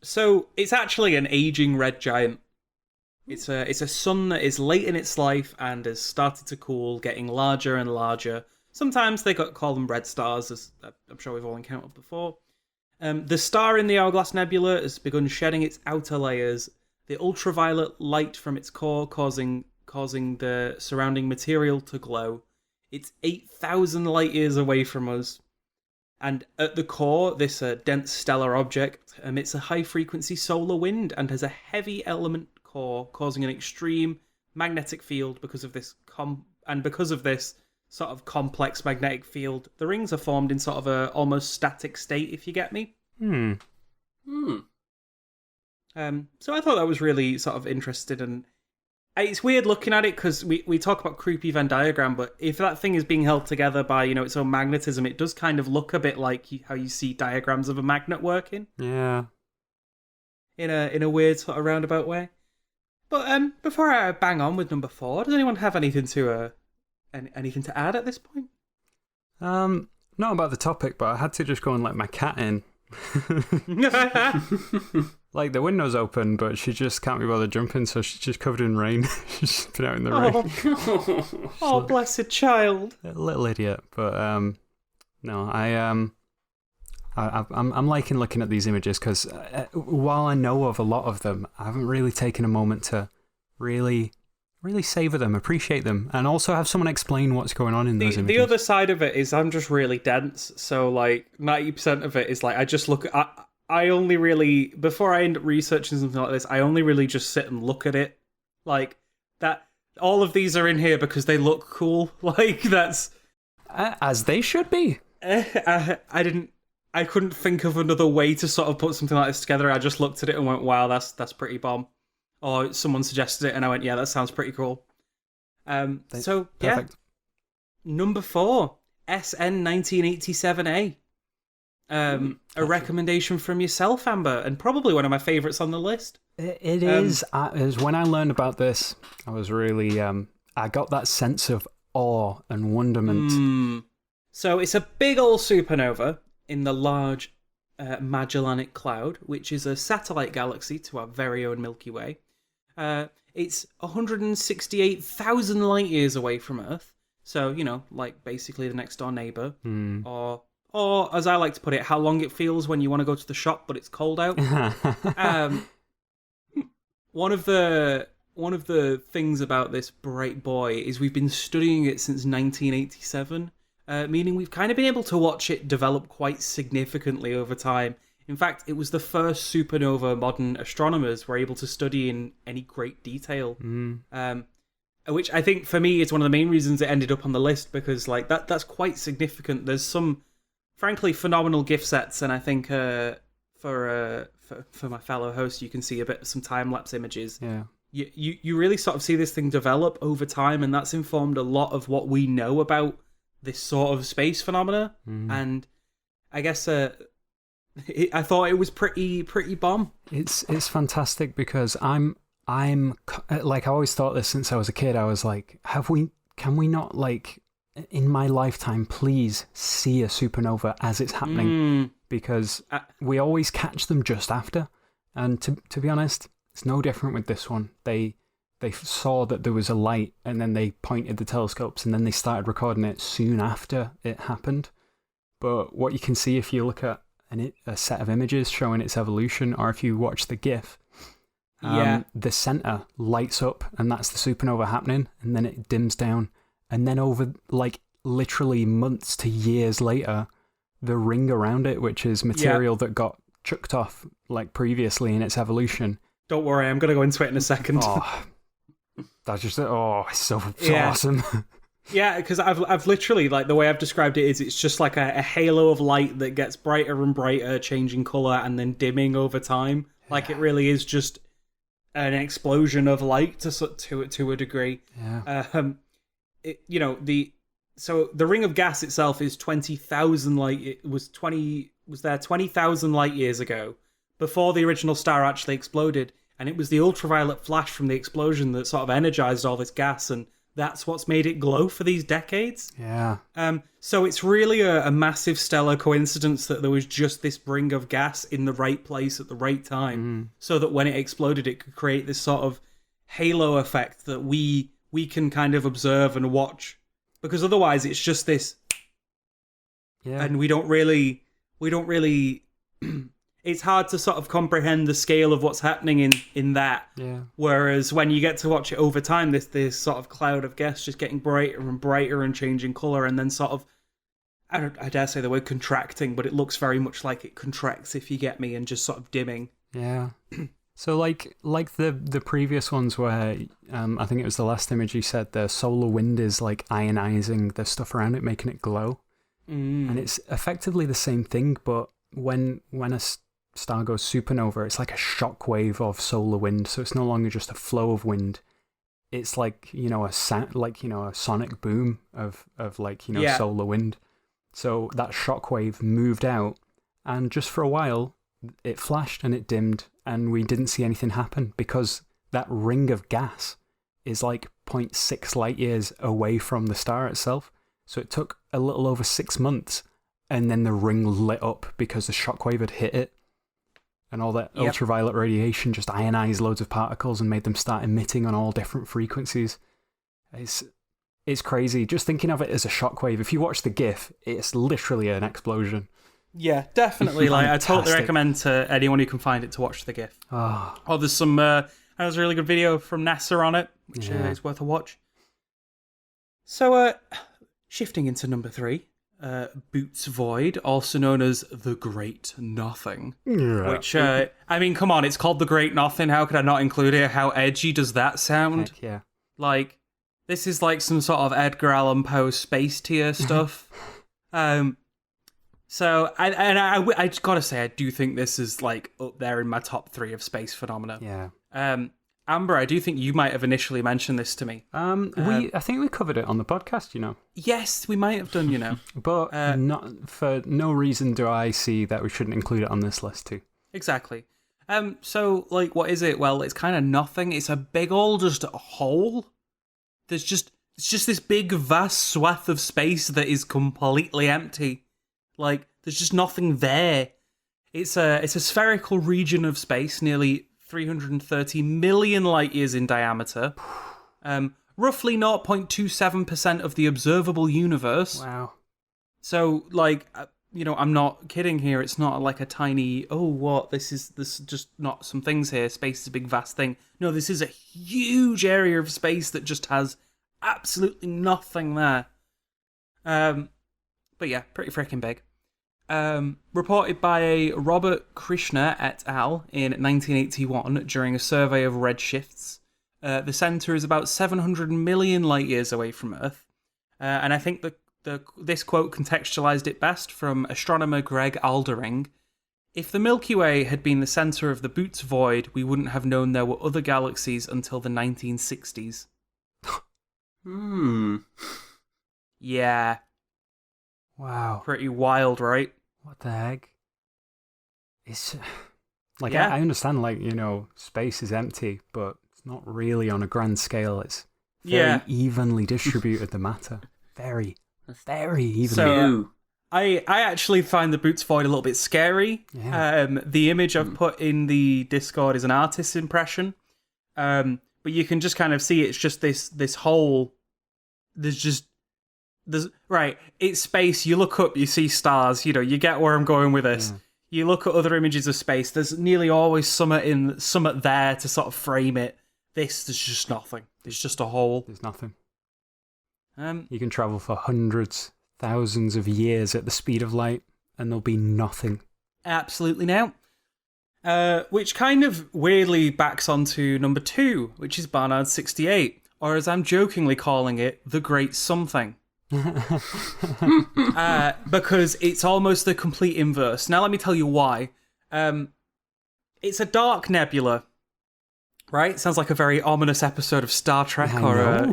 So it's actually an aging red giant. It's a sun that is late in its life and has started to cool, getting larger and larger. Sometimes they call them red stars, as I'm sure we've all encountered before. The star in the Hourglass Nebula has begun shedding its outer layers, the ultraviolet light from its core causing the surrounding material to glow. It's 8,000 light years away from us. And at the core, this dense stellar object emits a high-frequency solar wind and has a heavy element core, causing an extreme magnetic field because of this sort of complex magnetic field. The rings are formed in sort of a almost static state, if you get me. So I thought that was really sort of interesting, and it's weird looking at it because we talk about creepy Venn diagram, but if that thing is being held together by, its own magnetism, it does kind of look a bit like how you see diagrams of a magnet working. Yeah. In a weird sort of roundabout way. But before I bang on with number 4, does anyone have anything to add at this point? Not about the topic, but I had to just go and let my cat in. Like, the window's open, but she just can't be bothered jumping, so she's just covered in rain. She's been out in the rain. Oh, blessed child. A little idiot, but no, I'm liking looking at these images because while I know of a lot of them, I haven't really taken a moment to really savor them, appreciate them, and also have someone explain what's going on in those images. The other side of it is I'm just really dense, so like 90% of it is like I just look at... I only really, before I end up researching something like this, I only really just sit and look at it. Like, that, all of these are in here because they look cool. Like, that's... as they should be. I couldn't think of another way to sort of put something like this together. I just looked at it and went, wow, that's pretty bomb. Or someone suggested it and I went, yeah, that sounds pretty cool. So, yeah. Number 4, SN 1987A. A recommendation from yourself, Amber, and probably one of my favourites on the list. It is. When I learned about this, I was really... I got that sense of awe and wonderment. So it's a big old supernova in the large Magellanic Cloud, which is a satellite galaxy to our very own Milky Way. It's 168,000 light years away from Earth. So, like basically the next door neighbour. Or, as I like to put it, how long it feels when you want to go to the shop, but it's cold out. One of the things about this bright boy is we've been studying it since 1987, meaning we've kind of been able to watch it develop quite significantly over time. In fact, it was the first supernova modern astronomers were able to study in any great detail. Which I think, for me, is one of the main reasons it ended up on the list, because like that's quite significant. There's some... frankly, phenomenal gift sets, and I think for my fellow host, you can see some time-lapse images. Yeah, you really sort of see this thing develop over time, and that's informed a lot of what we know about this sort of space phenomena. And I guess I thought it was pretty bomb. It's fantastic because I'm like, I always thought this since I was a kid. I was like, can we not, like, in my lifetime, please see a supernova as it's happening, because we always catch them just after. And to be honest, it's no different with this one. They saw that there was a light, and then they pointed the telescopes, and then they started recording it soon after it happened. But what you can see if you look at a set of images showing its evolution, or if you watch the GIF, the center lights up, and that's the supernova happening, and then it dims down. And then over, like, literally months to years later, the ring around it, which is material that got chucked off, like, previously in its evolution. Don't worry, I'm going to go into it in a second. That's just... it's so awesome. Yeah, because I've literally, like, the way I've described it is it's just like a halo of light that gets brighter and brighter, changing colour, and then dimming over time. Yeah. Like, it really is just an explosion of light to a degree. Yeah. so the ring of gas itself is 20,000 light. It was 20,000 light years ago, before the original star actually exploded, and it was the ultraviolet flash from the explosion that sort of energized all this gas, and that's what's made it glow for these decades. Yeah. So it's really a massive stellar coincidence that there was just this ring of gas in the right place at the right time, so that when it exploded, it could create this sort of halo effect that we can kind of observe and watch. Because otherwise, it's just this, and we don't really. It's hard to sort of comprehend the scale of what's happening in that. Yeah. Whereas when you get to watch it over time, this sort of cloud of gas just getting brighter and brighter and changing color, and then sort of, I dare say the word contracting, but it looks very much like it contracts, if you get me, and just sort of dimming. Yeah. So like the previous ones where I think it was the last image you said, the solar wind is like ionizing the stuff around it, making it glow. And it's effectively the same thing, but when a star goes supernova, it's like a shockwave of solar wind, so it's no longer just a flow of wind. It's like, a sonic boom of solar wind. So that shockwave moved out, and just for a while it flashed and it dimmed, and we didn't see anything happen because that ring of gas is like 0.6 light years away from the star itself. So it took a little over 6 months, and then the ring lit up because the shockwave had hit it. And all that ultraviolet radiation just ionized loads of particles and made them start emitting on all different frequencies. It's crazy. Just thinking of it as a shockwave, if you watch the GIF, it's literally an explosion. Yeah, definitely. I totally recommend to anyone who can find it to watch the GIF. Oh, there's some... there's a really good video from NASA on it, which is worth a watch. So, shifting into number 3... Boots Void, also known as The Great Nothing. Yeah. Which, come on, it's called The Great Nothing. How could I not include it? How edgy does that sound? Heck yeah. Like, this is like some sort of Edgar Allan Poe space tier stuff. So, I just gotta say, I do think this is like up there in my top 3 of space phenomena. Yeah. Amber, I do think you might have initially mentioned this to me. I think we covered it on the podcast, Yes, we might have done, But not for no reason do I see that we shouldn't include it on this list too. Exactly. So, like, what is it? Well, it's kind of nothing. It's a big old just hole. It's just this big, vast swath of space that is completely empty. Like, there's just nothing there. It's a spherical region of space, nearly 330 million light years in diameter, roughly 0.27% of the observable universe. Wow. So, like, I'm not kidding here. It's not like a tiny, this is just not some things here. Space is a big, vast thing. No, this is a huge area of space that just has absolutely nothing there. But yeah, pretty freaking big. Reported by Robert Krishna et al. In 1981 during a survey of redshifts. The centre is about 700 million light years away from Earth. And I think this quote contextualised it best from astronomer Greg Aldering. If the Milky Way had been the centre of the Boots Void, we wouldn't have known there were other galaxies until the 1960s. Yeah. Wow. Pretty wild, right? What the heck? It's like, I understand, like, space is empty, but it's not really on a grand scale. It's very evenly distributed, the matter. Very evenly. So, I actually find the Boots Void a little bit scary. Yeah. The image I've put in the Discord is an artist's impression. But you can just kind of see it's just this hole. It's space. You look up, you see stars. You get where I'm going with this. Yeah. You look at other images of space. There's nearly always something there to sort of frame it. There's just nothing. It's just a hole. There's nothing. You can travel for hundreds, thousands of years at the speed of light, and there'll be nothing. Absolutely now. Which kind of weirdly backs onto number 2, which is Barnard 68, or as I'm jokingly calling it, the Great Something. Because it's almost the complete inverse. Now let me tell you why. It's a dark nebula, right? Sounds like a very ominous episode of Star Trek or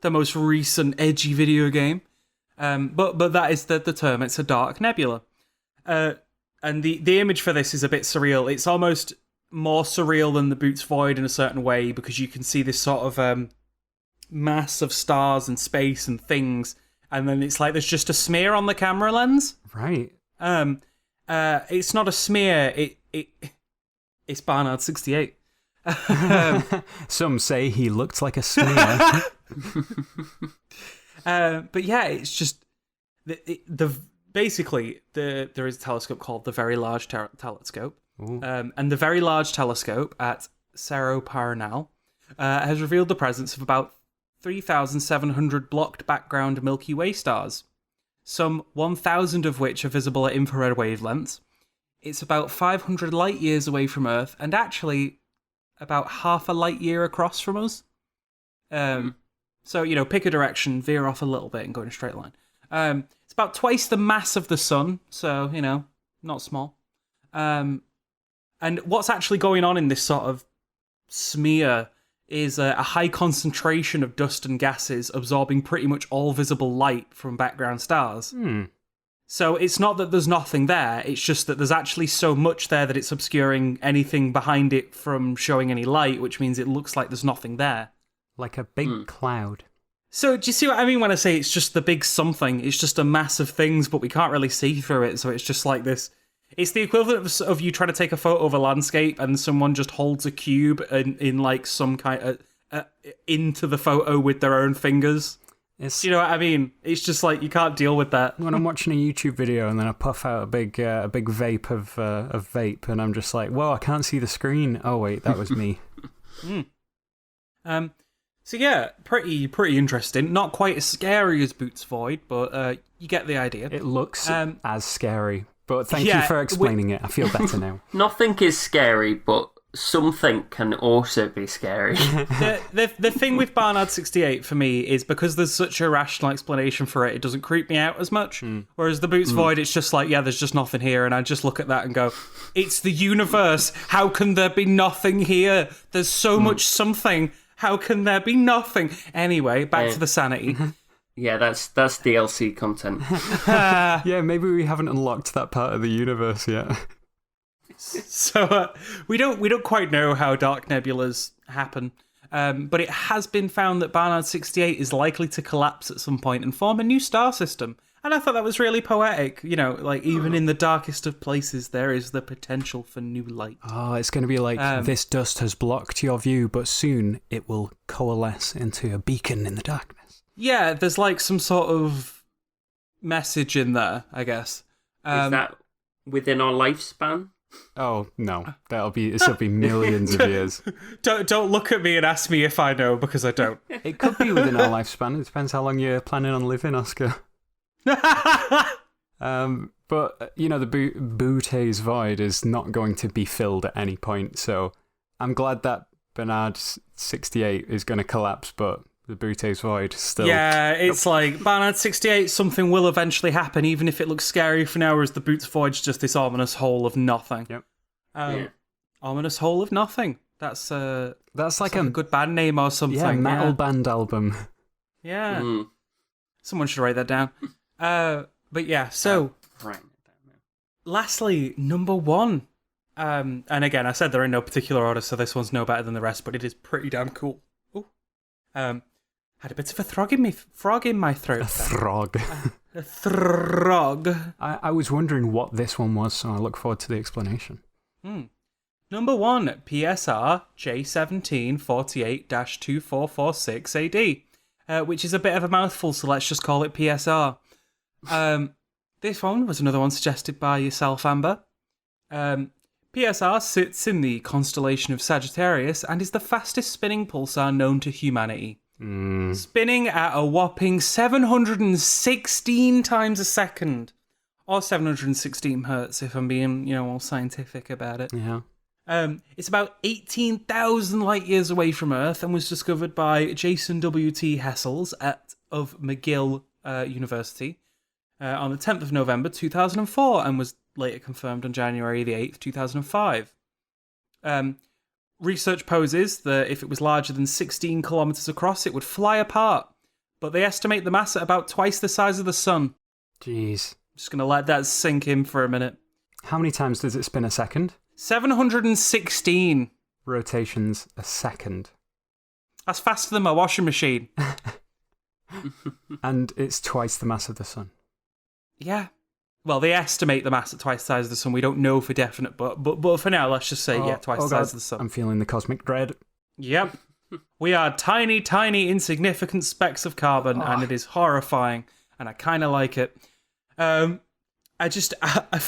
the most recent edgy video game. But that is the term. It's a dark nebula. And the image for this is a bit surreal. It's almost more surreal than the Boots Void in a certain way, because you can see this sort of mass of stars and space and things, and then it's like there's just a smear on the camera lens. Right. It's not a smear. It's Barnard 68. Some say he looked like a smear. But yeah, it's just basically there is a telescope called the Very Large Telescope, and the Very Large Telescope at Cerro Paranal has revealed the presence of about 3,700 blocked background Milky Way stars, some 1,000 of which are visible at infrared wavelengths. It's about 500 light years away from Earth, and actually about half a light year across from us. So, pick a direction, veer off a little bit, and go in a straight line. It's about twice the mass of the sun, so, not small. And what's actually going on in this sort of smear is a high concentration of dust and gases absorbing pretty much all visible light from background stars. So it's not that there's nothing there, it's just that there's actually so much there that it's obscuring anything behind it from showing any light, which means it looks like there's nothing there. Like a big cloud. So do you see what I mean when I say it's just the big something? It's just a mass of things, but we can't really see through it, so it's just like this. It's the equivalent of you trying to take a photo of a landscape and someone just holds a cube in like some kind of into the photo with their own fingers. Do you know what I mean? It's just like you can't deal with that. When I'm watching a YouTube video and then I puff out a big vape of vape, and I'm just like, whoa, I can't see the screen. Oh wait, that was me. So yeah, pretty interesting. Not quite as scary as Boots Void, but you get the idea. It looks as scary, but thank you for explaining it. I feel better now. Nothing is scary, but something can also be scary. The thing with Barnard 68 for me is because there's such a rational explanation for it, it doesn't creep me out as much. Whereas the Boots Void, it's just like, yeah, there's just nothing here, and I just look at that and go, it's the universe. How can there be nothing here? There's so much something. How can there be nothing? Anyway, back to the sanity. Yeah, that's DLC content. Yeah, maybe we haven't unlocked that part of the universe yet. So we don't quite know how dark nebulas happen, but it has been found that Barnard 68 is likely to collapse at some point and form a new star system. And I thought that was really poetic. Like even in the darkest of places, there is the potential for new light. Oh, it's going to be like, this dust has blocked your view, but soon it will coalesce into a beacon in the darkness. Yeah, there's like some sort of message in there, I guess. Is that within our lifespan? Oh, no. It'll be millions of years. Don't look at me and ask me if I know, because I don't. It could be within our lifespan. It depends how long you're planning on living, Oscar. But the Bouteille's void is not going to be filled at any point, so I'm glad that Barnard 68 is going to collapse, but the Bouteille's void still. Yeah, it's like Barnard 68, something will eventually happen, even if it looks scary for now, whereas the Boots void's just this ominous hole of nothing. Yep. Ominous hole of nothing. That's like a good band name or something. Yeah, metal band album. Yeah. Someone should write that down. But yeah, so lastly, number 1. And again, I said they're in no particular order, so this one's no better than the rest, but it is pretty damn cool. Ooh. Had a bit of a frog in my throat. A frog. A throg. I was wondering what this one was, so I look forward to the explanation. Number 1, PSR J1748-2446 AD, which is a bit of a mouthful, so let's just call it PSR. This one was another one suggested by yourself, Amber. PSR sits in the constellation of Sagittarius and is the fastest spinning pulsar known to humanity. Spinning at a whopping 716 times a second. Or 716 hertz, if I'm being, all scientific about it. Yeah. It's about 18,000 light years away from Earth and was discovered by Jason W.T. Hessels of McGill University on the 10th of November 2004 and was later confirmed on January the 8th, 2005. Research poses that if it was larger than 16 kilometers across, it would fly apart. but they estimate the mass at about twice the size of the sun. Jeez. Just going to let that sink in for a minute. How many times does it spin a second? 716. Rotations a second. That's faster than my washing machine. And it's twice the mass of the sun. Yeah. Well, they estimate the mass at twice the size of the sun. We don't know for definite, but for now, let's just say, twice the size of the sun. I'm feeling the cosmic dread. Yep. We are tiny, tiny, insignificant specks of carbon, and it is horrifying, and I kind of like it. For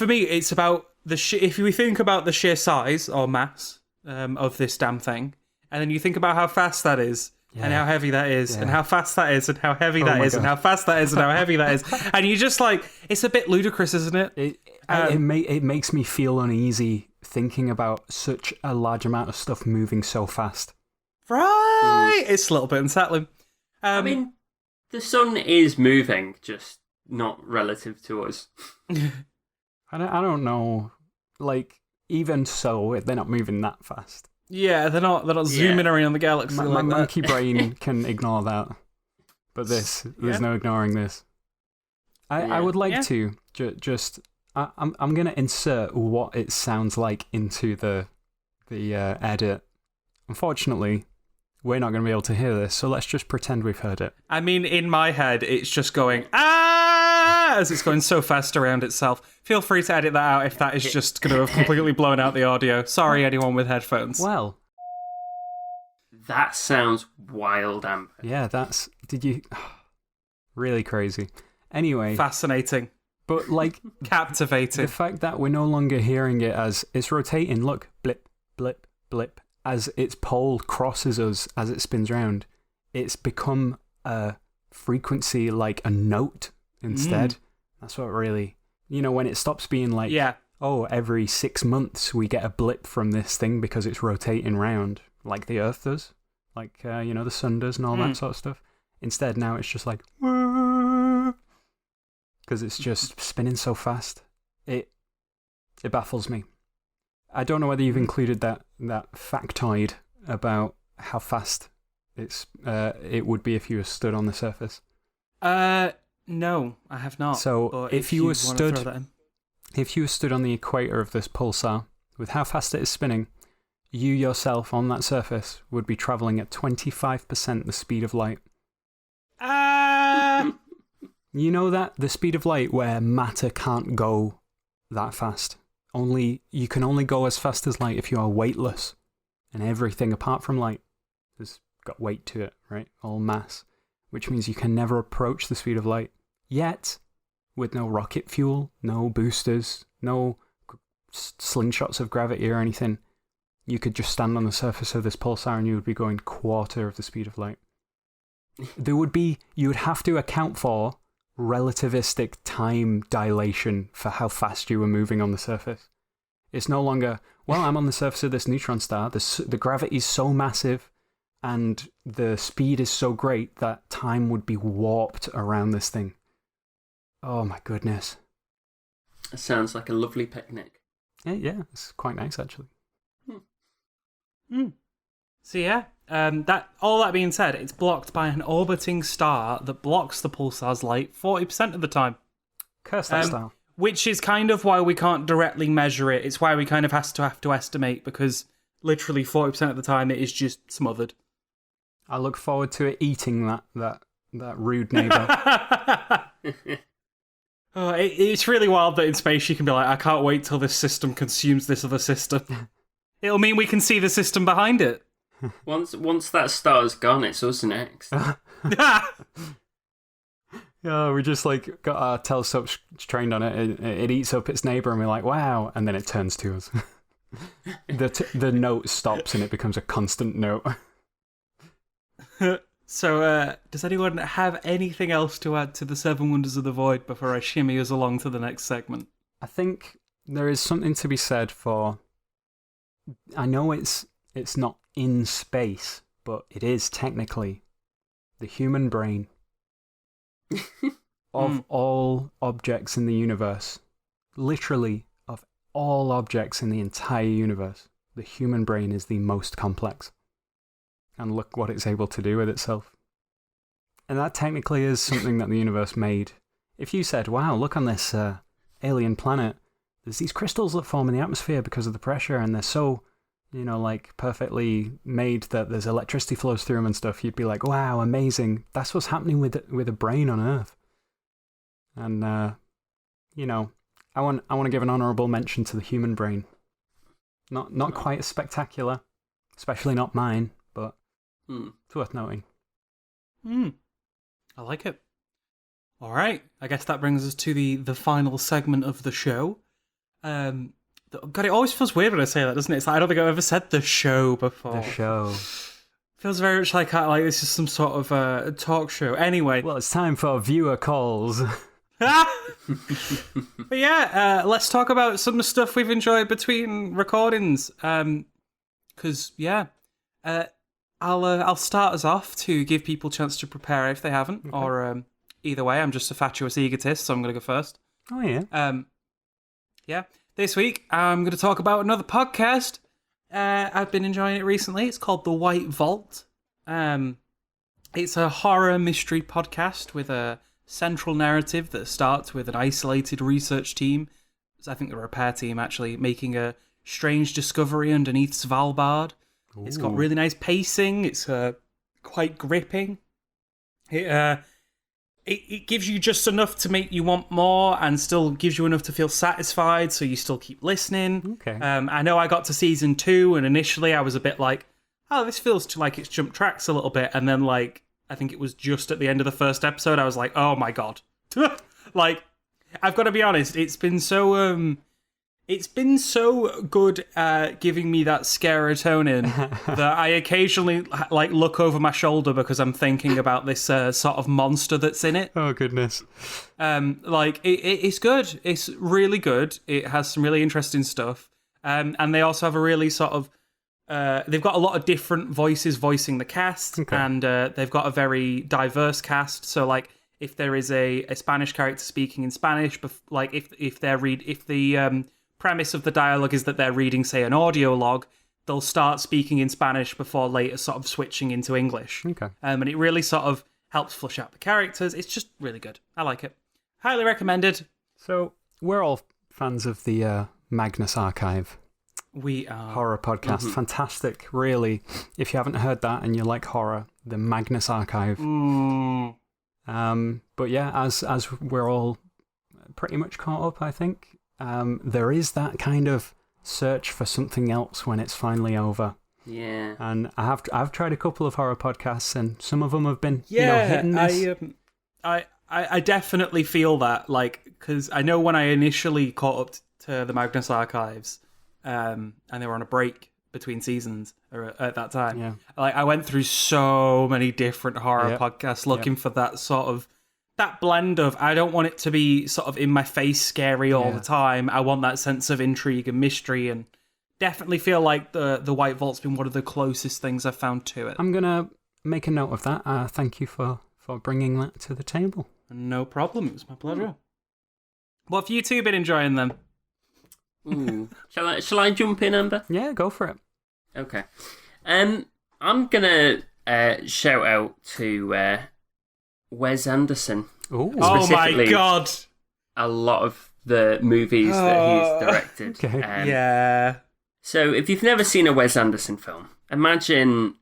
me, it's about if we think about the sheer size or mass of this damn thing, and then you think about how fast that is, and how heavy that is, and how fast that is, and how heavy that is, and how fast that is, and how heavy that is, and you just it's a bit ludicrous, isn't it? It makes me feel uneasy thinking about such a large amount of stuff moving so fast. Right, it's a little bit unsettling. I mean, the sun is moving, just not relative to us. I don't know. Like, even so, they're not moving that fast. Yeah, they're not zooming around the galaxy. My monkey brain can ignore that, but there's no ignoring this. I would like to just. I'm gonna insert what it sounds like into the edit. Unfortunately, we're not going to be able to hear this, so let's just pretend we've heard it. I mean, in my head, it's just going, ah, as it's going so fast around itself. Feel free to edit that out if that is just going to have completely blown out the audio. Sorry, anyone with headphones. Well. That sounds wild, Amber. Yeah, really crazy. Anyway. Fascinating. But, captivating. The fact that we're no longer hearing it as it's rotating, look, blip, blip, blip. As its pole crosses us as it spins round, it's become a frequency like a note instead. That's what really, when it stops being every 6 months we get a blip from this thing because it's rotating round like the Earth does, the sun does and all that sort of stuff. Instead, now it's just like, because it's just spinning so fast. It baffles me. I don't know whether you've included that factoid about how fast it would be if you were stood on the surface. No, I have not. So if you were stood on the equator of this pulsar, with how fast it is spinning, you yourself on that surface would be travelling at 25% the speed of light. You know that? The speed of light where matter can't go that fast. You can only go as fast as light if you are weightless. And everything apart from light has got weight to it, right? All mass. Which means you can never approach the speed of light. Yet, with no rocket fuel, no boosters, no slingshots of gravity or anything, you could just stand on the surface of this pulsar and you would be going quarter of the speed of light. You would have to account for relativistic time dilation for how fast you were moving on the surface. It's no longer, I'm on the surface of this neutron star, the gravity is so massive and the speed is so great that time would be warped around this thing. Oh my goodness. It sounds like a lovely picnic. Yeah, it's quite nice actually. So all that being said, it's blocked by an orbiting star that blocks the pulsar's light 40% of the time. Curse that star. Which is kind of why we can't directly measure it. It's why we kind of have to estimate, because literally 40% of the time it is just smothered. I look forward to it eating that rude neighbour. It's really wild that in space you can be like, I can't wait till this system consumes this other system. It'll mean we can see the system behind it. Once that star's gone, it's us next. Yeah, we just got our telescopes trained on it. It eats up its neighbour, and we're like, wow, and then it turns to us. The note stops, and it becomes a constant note. So, does anyone have anything else to add to the Seven Wonders of the Void before I shimmy us along to the next segment? I think there is something to be said for. I know it's not in space, but it is technically the human brain. Of all objects in the universe, literally of all objects in the entire universe, the human brain is the most complex. And look what it's able to do with itself. And that technically is something that the universe made. If you said, wow, look on this alien planet, there's these crystals that form in the atmosphere because of the pressure, and they're so, like perfectly made that there's electricity flows through them and stuff, you'd be like, wow, amazing. That's what's happening with a brain on Earth. And, I want to give an honourable mention to the human brain. Not quite as spectacular, especially not mine, but it's worth noting. I like it. All right, I guess that brings us to the final segment of the show. God, it always feels weird when I say that, doesn't it? It's like, I don't think I've ever said the show before. The show. Feels very much like this is some sort of a talk show. Anyway. Well, it's time for viewer calls. But yeah, let's talk about some stuff we've enjoyed between recordings. Because I'll start us off to give people a chance to prepare if they haven't. Okay. Or either way, I'm just a fatuous egotist, so I'm going to go first. Oh yeah. This week I'm going to talk about another podcast. I've been enjoying it recently. It's called The White Vault. It's a horror mystery podcast with a central narrative that starts with an isolated research team. I think the repair team actually making a strange discovery underneath Svalbard. Ooh. It's got really nice pacing. It's quite gripping. It gives you just enough to make you want more and still gives you enough to feel satisfied, so you still keep listening. Okay. I know I got to season 2 and initially I was a bit like, oh, this feels like it's jumped tracks a little bit, and then I think it was just at the end of the first episode, I was like, oh my god. I've got to be honest, it's been so good at giving me that serotonin that I occasionally look over my shoulder because I'm thinking about this sort of monster that's in it. Oh goodness. It's good. It's really good. It has some really interesting stuff. And they also have a really sort of they've got a lot of different voices voicing the cast, okay. And they've got a very diverse cast. So if there is a Spanish character speaking in Spanish, if the premise of the dialogue is that they're reading, say, an audio log, they'll start speaking in Spanish before later sort of switching into English. Okay. And it really sort of helps flush out the characters. It's just really good. I like it. Highly recommended. So we're all fans of the Magnus Archive. We are. Horror podcast. Mm-hmm. Fantastic, really. If you haven't heard that and you like horror, the Magnus Archive. But yeah, as we're all pretty much caught up, I think, there is that kind of search for something else when it's finally over. Yeah. And I've tried a couple of horror podcasts, and some of them have been hit and miss. I definitely feel that, because I know when I initially caught up to the Magnus Archives, and they were on a break between seasons at that time. Yeah. I went through so many different horror podcasts looking for that sort of that blend of, I don't want it to be sort of in my face scary all the time. I want that sense of intrigue and mystery, and definitely feel like the White Vault's been one of the closest things I've found to it. I'm going to make a note of that. Thank you for bringing that to the table. No problem. It was my pleasure. What have you two been enjoying then? Ooh. Shall I jump in, Amber? Yeah, go for it. Okay. I'm going to shout out to Wes Anderson. Ooh. Oh my god! A lot of the movies that he's directed. Okay. Yeah. So if you've never seen a Wes Anderson film, imagine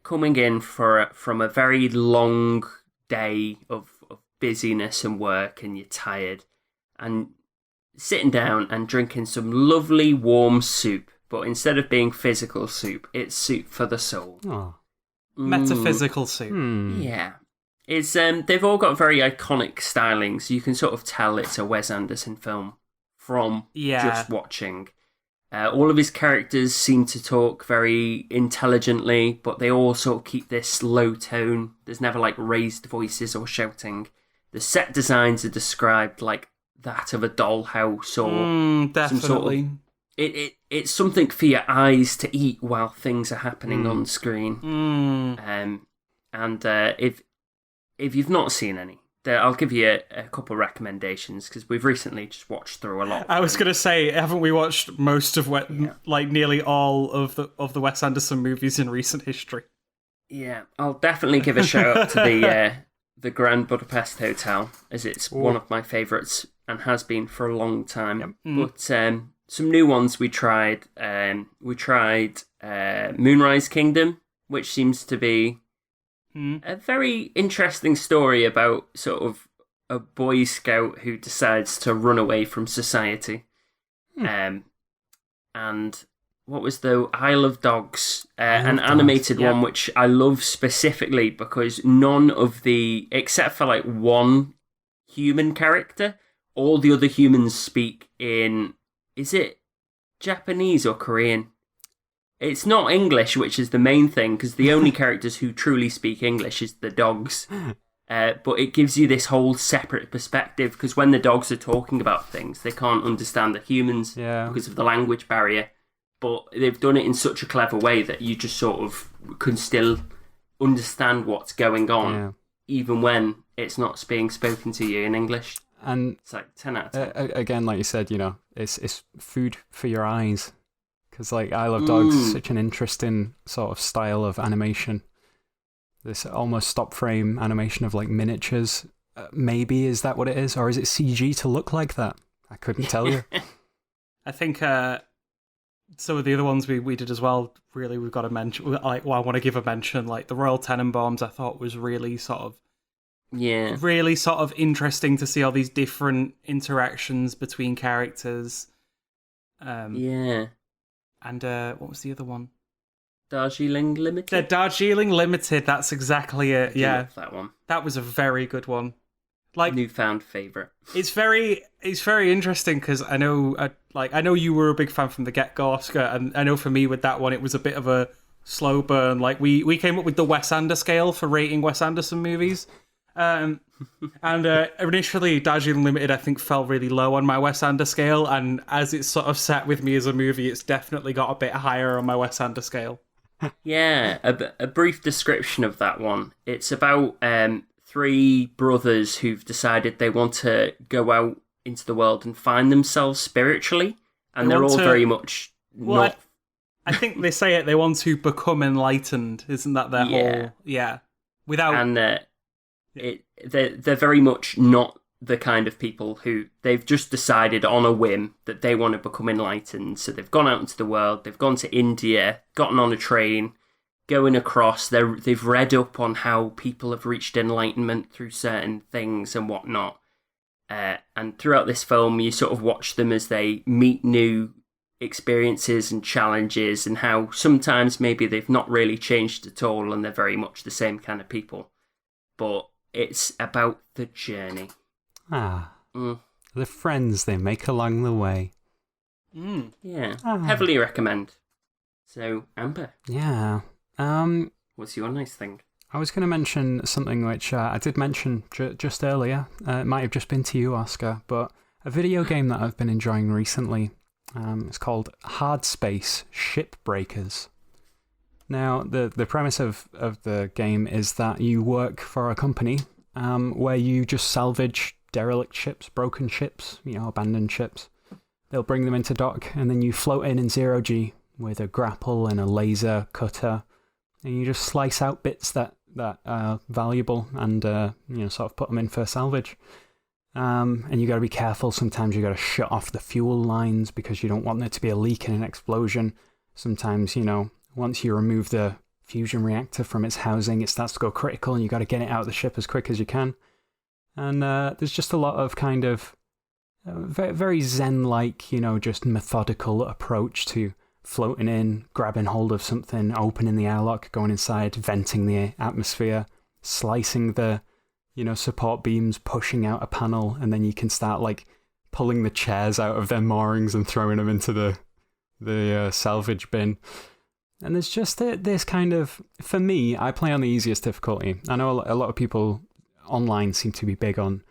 coming in from a very long day of busyness and work, and you're tired, and sitting down and drinking some lovely warm soup, but instead of being physical soup, it's soup for the soul. Oh. Metaphysical soup. Yeah. It's they've all got very iconic stylings. You can sort of tell it's a Wes Anderson film from just watching. All of his characters seem to talk very intelligently, but they all sort of keep this low tone. There's never raised voices or shouting. The set designs are described like that of a dollhouse or definitely. Some sort of, it's something for your eyes to eat while things are happening on screen. If you've not seen any, I'll give you a couple of recommendations, because we've recently just watched through a lot. I was going to say, haven't we watched most of nearly all of the Wes Anderson movies in recent history? Yeah, I'll definitely give a shout out to the Grand Budapest Hotel, as it's one of my favourites and has been for a long time. Yep. But some new ones we tried. We tried Moonrise Kingdom, which seems to be a very interesting story about sort of a Boy Scout who decides to run away from society. And what was the Isle of Dogs, an animated one, which I love specifically because none of except for like one human character, all the other humans speak in, is it Japanese or Korean? It's not English, which is the main thing, because the only characters who truly speak English is the dogs. But it gives you this whole separate perspective, because when the dogs are talking about things, they can't understand the humans because of the language barrier. But they've done it in such a clever way that you just sort of can still understand what's going on, even when it's not being spoken to you in English. And it's like 10 out of 10. Again, like you said, it's food for your eyes. Because like Isle of Dogs is such an interesting sort of style of animation. This almost stop frame animation of like miniatures. Maybe is that what it is, or is it CG to look like that? I couldn't tell you. I think some of the other ones we did as well. Really, we've got to mention. I want to give a mention. Like the Royal Tenenbaums, I thought was really sort of interesting to see all these different interactions between characters. And what was the other one? Darjeeling Limited? The Darjeeling Limited, that's exactly it, yeah. Love that one. That was a very good one. Like newfound favourite. It's very interesting because I know you were a big fan from the get-go, Oscar, and I know for me with that one it was a bit of a slow burn. Like we came up with the Wes Anderson scale for rating Wes Anderson movies. And initially Darjeeling Limited I think fell really low on my Wes Anderson scale, and as it's sort of sat with me as a movie, it's definitely got a bit higher on my Wes Anderson scale. Yeah, a brief description of that one. It's about three brothers who've decided they want to go out into the world and find themselves spiritually, and they're all very much not... I think they say it, they want to become enlightened, isn't that their whole... Yeah. Without... And they're very much not the kind of people who they've just decided on a whim that they want to become enlightened. So they've gone out into the world, they've gone to India, gotten on a train, going across. They've read up on how people have reached enlightenment through certain things and whatnot. And throughout this film, you sort of watch them as they meet new experiences and challenges, and how sometimes maybe they've not really changed at all and they're very much the same kind of people. But it's about the journey. The friends they make along the way. Yeah, heavily recommend. So, Amber. Yeah. What's your nice thing? I was going to mention something which I did mention just earlier. It might have just been to you, Oscar, but a video game that I've been enjoying recently. It's called Hard Space Shipbreakers. Now, the premise of the game is that you work for a company where you just salvage derelict ships, broken ships, abandoned ships. They'll bring them into dock, and then you float in 0G with a grapple and a laser cutter, and you just slice out bits that are valuable and sort of put them in for salvage. And you got to be careful. Sometimes you got to shut off the fuel lines because you don't want there to be a leak and an explosion. Sometimes, once you remove the fusion reactor from its housing, it starts to go critical and you got to get it out of the ship as quick as you can. And there's just a lot of kind of very, very zen-like, just methodical approach to floating in, grabbing hold of something, opening the airlock, going inside, venting the atmosphere, slicing the, support beams, pushing out a panel, and then you can start, pulling the chairs out of their moorings and throwing them into the salvage bin. And there's just this kind of... For me, I play on the easiest difficulty. I know a lot of people online seem to be big on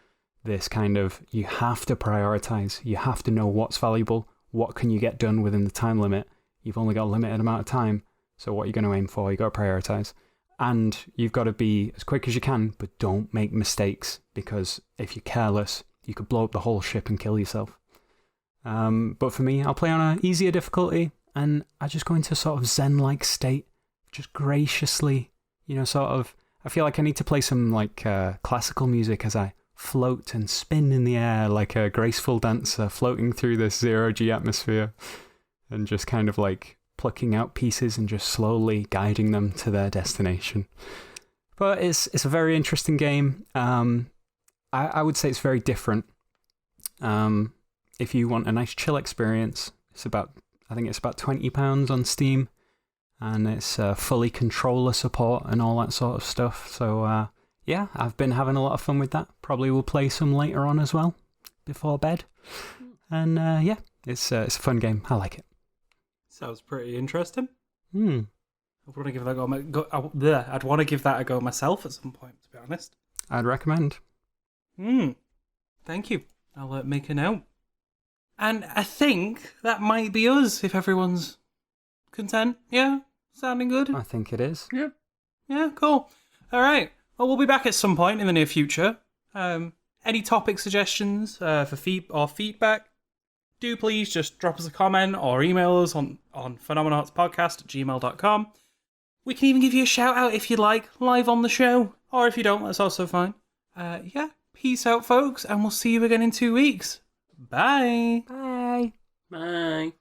this kind of... You have to prioritize. You have to know what's valuable. What can you get done within the time limit? You've only got a limited amount of time. So what are you going to aim for? You've got to prioritize. And you've got to be as quick as you can, but don't make mistakes. Because if you're careless, you could blow up the whole ship and kill yourself. But for me, I'll play on an easier difficulty. And I just go into a sort of zen-like state, just graciously sort of, I feel like I need to play some like classical music as I float and spin in the air like a graceful dancer floating through this zero-G atmosphere and just kind of like plucking out pieces and just slowly guiding them to their destination. But it's a very interesting game. I would say it's very different. If you want a nice chill experience, I think it's about £20 on Steam, and it's fully controller support and all that sort of stuff. So yeah, I've been having a lot of fun with that. Probably will play some later on as well, before bed. And yeah, it's a fun game. I like it. Sounds pretty interesting. Hmm. I'd want to give that I'd want to give that a go myself at some point, to be honest. I'd recommend. Thank you. I'll make a note. And I think that might be us, if everyone's content. Yeah? Sounding good? I think it is. Yeah. Yeah, cool. All right. Well, we'll be back at some point in the near future. Any topic suggestions for feedback, do please just drop us a comment or email us on phenomenautspodcast@gmail.com. We can even give you a shout out if you'd like, live on the show. Or if you don't, that's also fine. Yeah, peace out, folks, and we'll see you again in 2 weeks. Bye. Bye. Bye.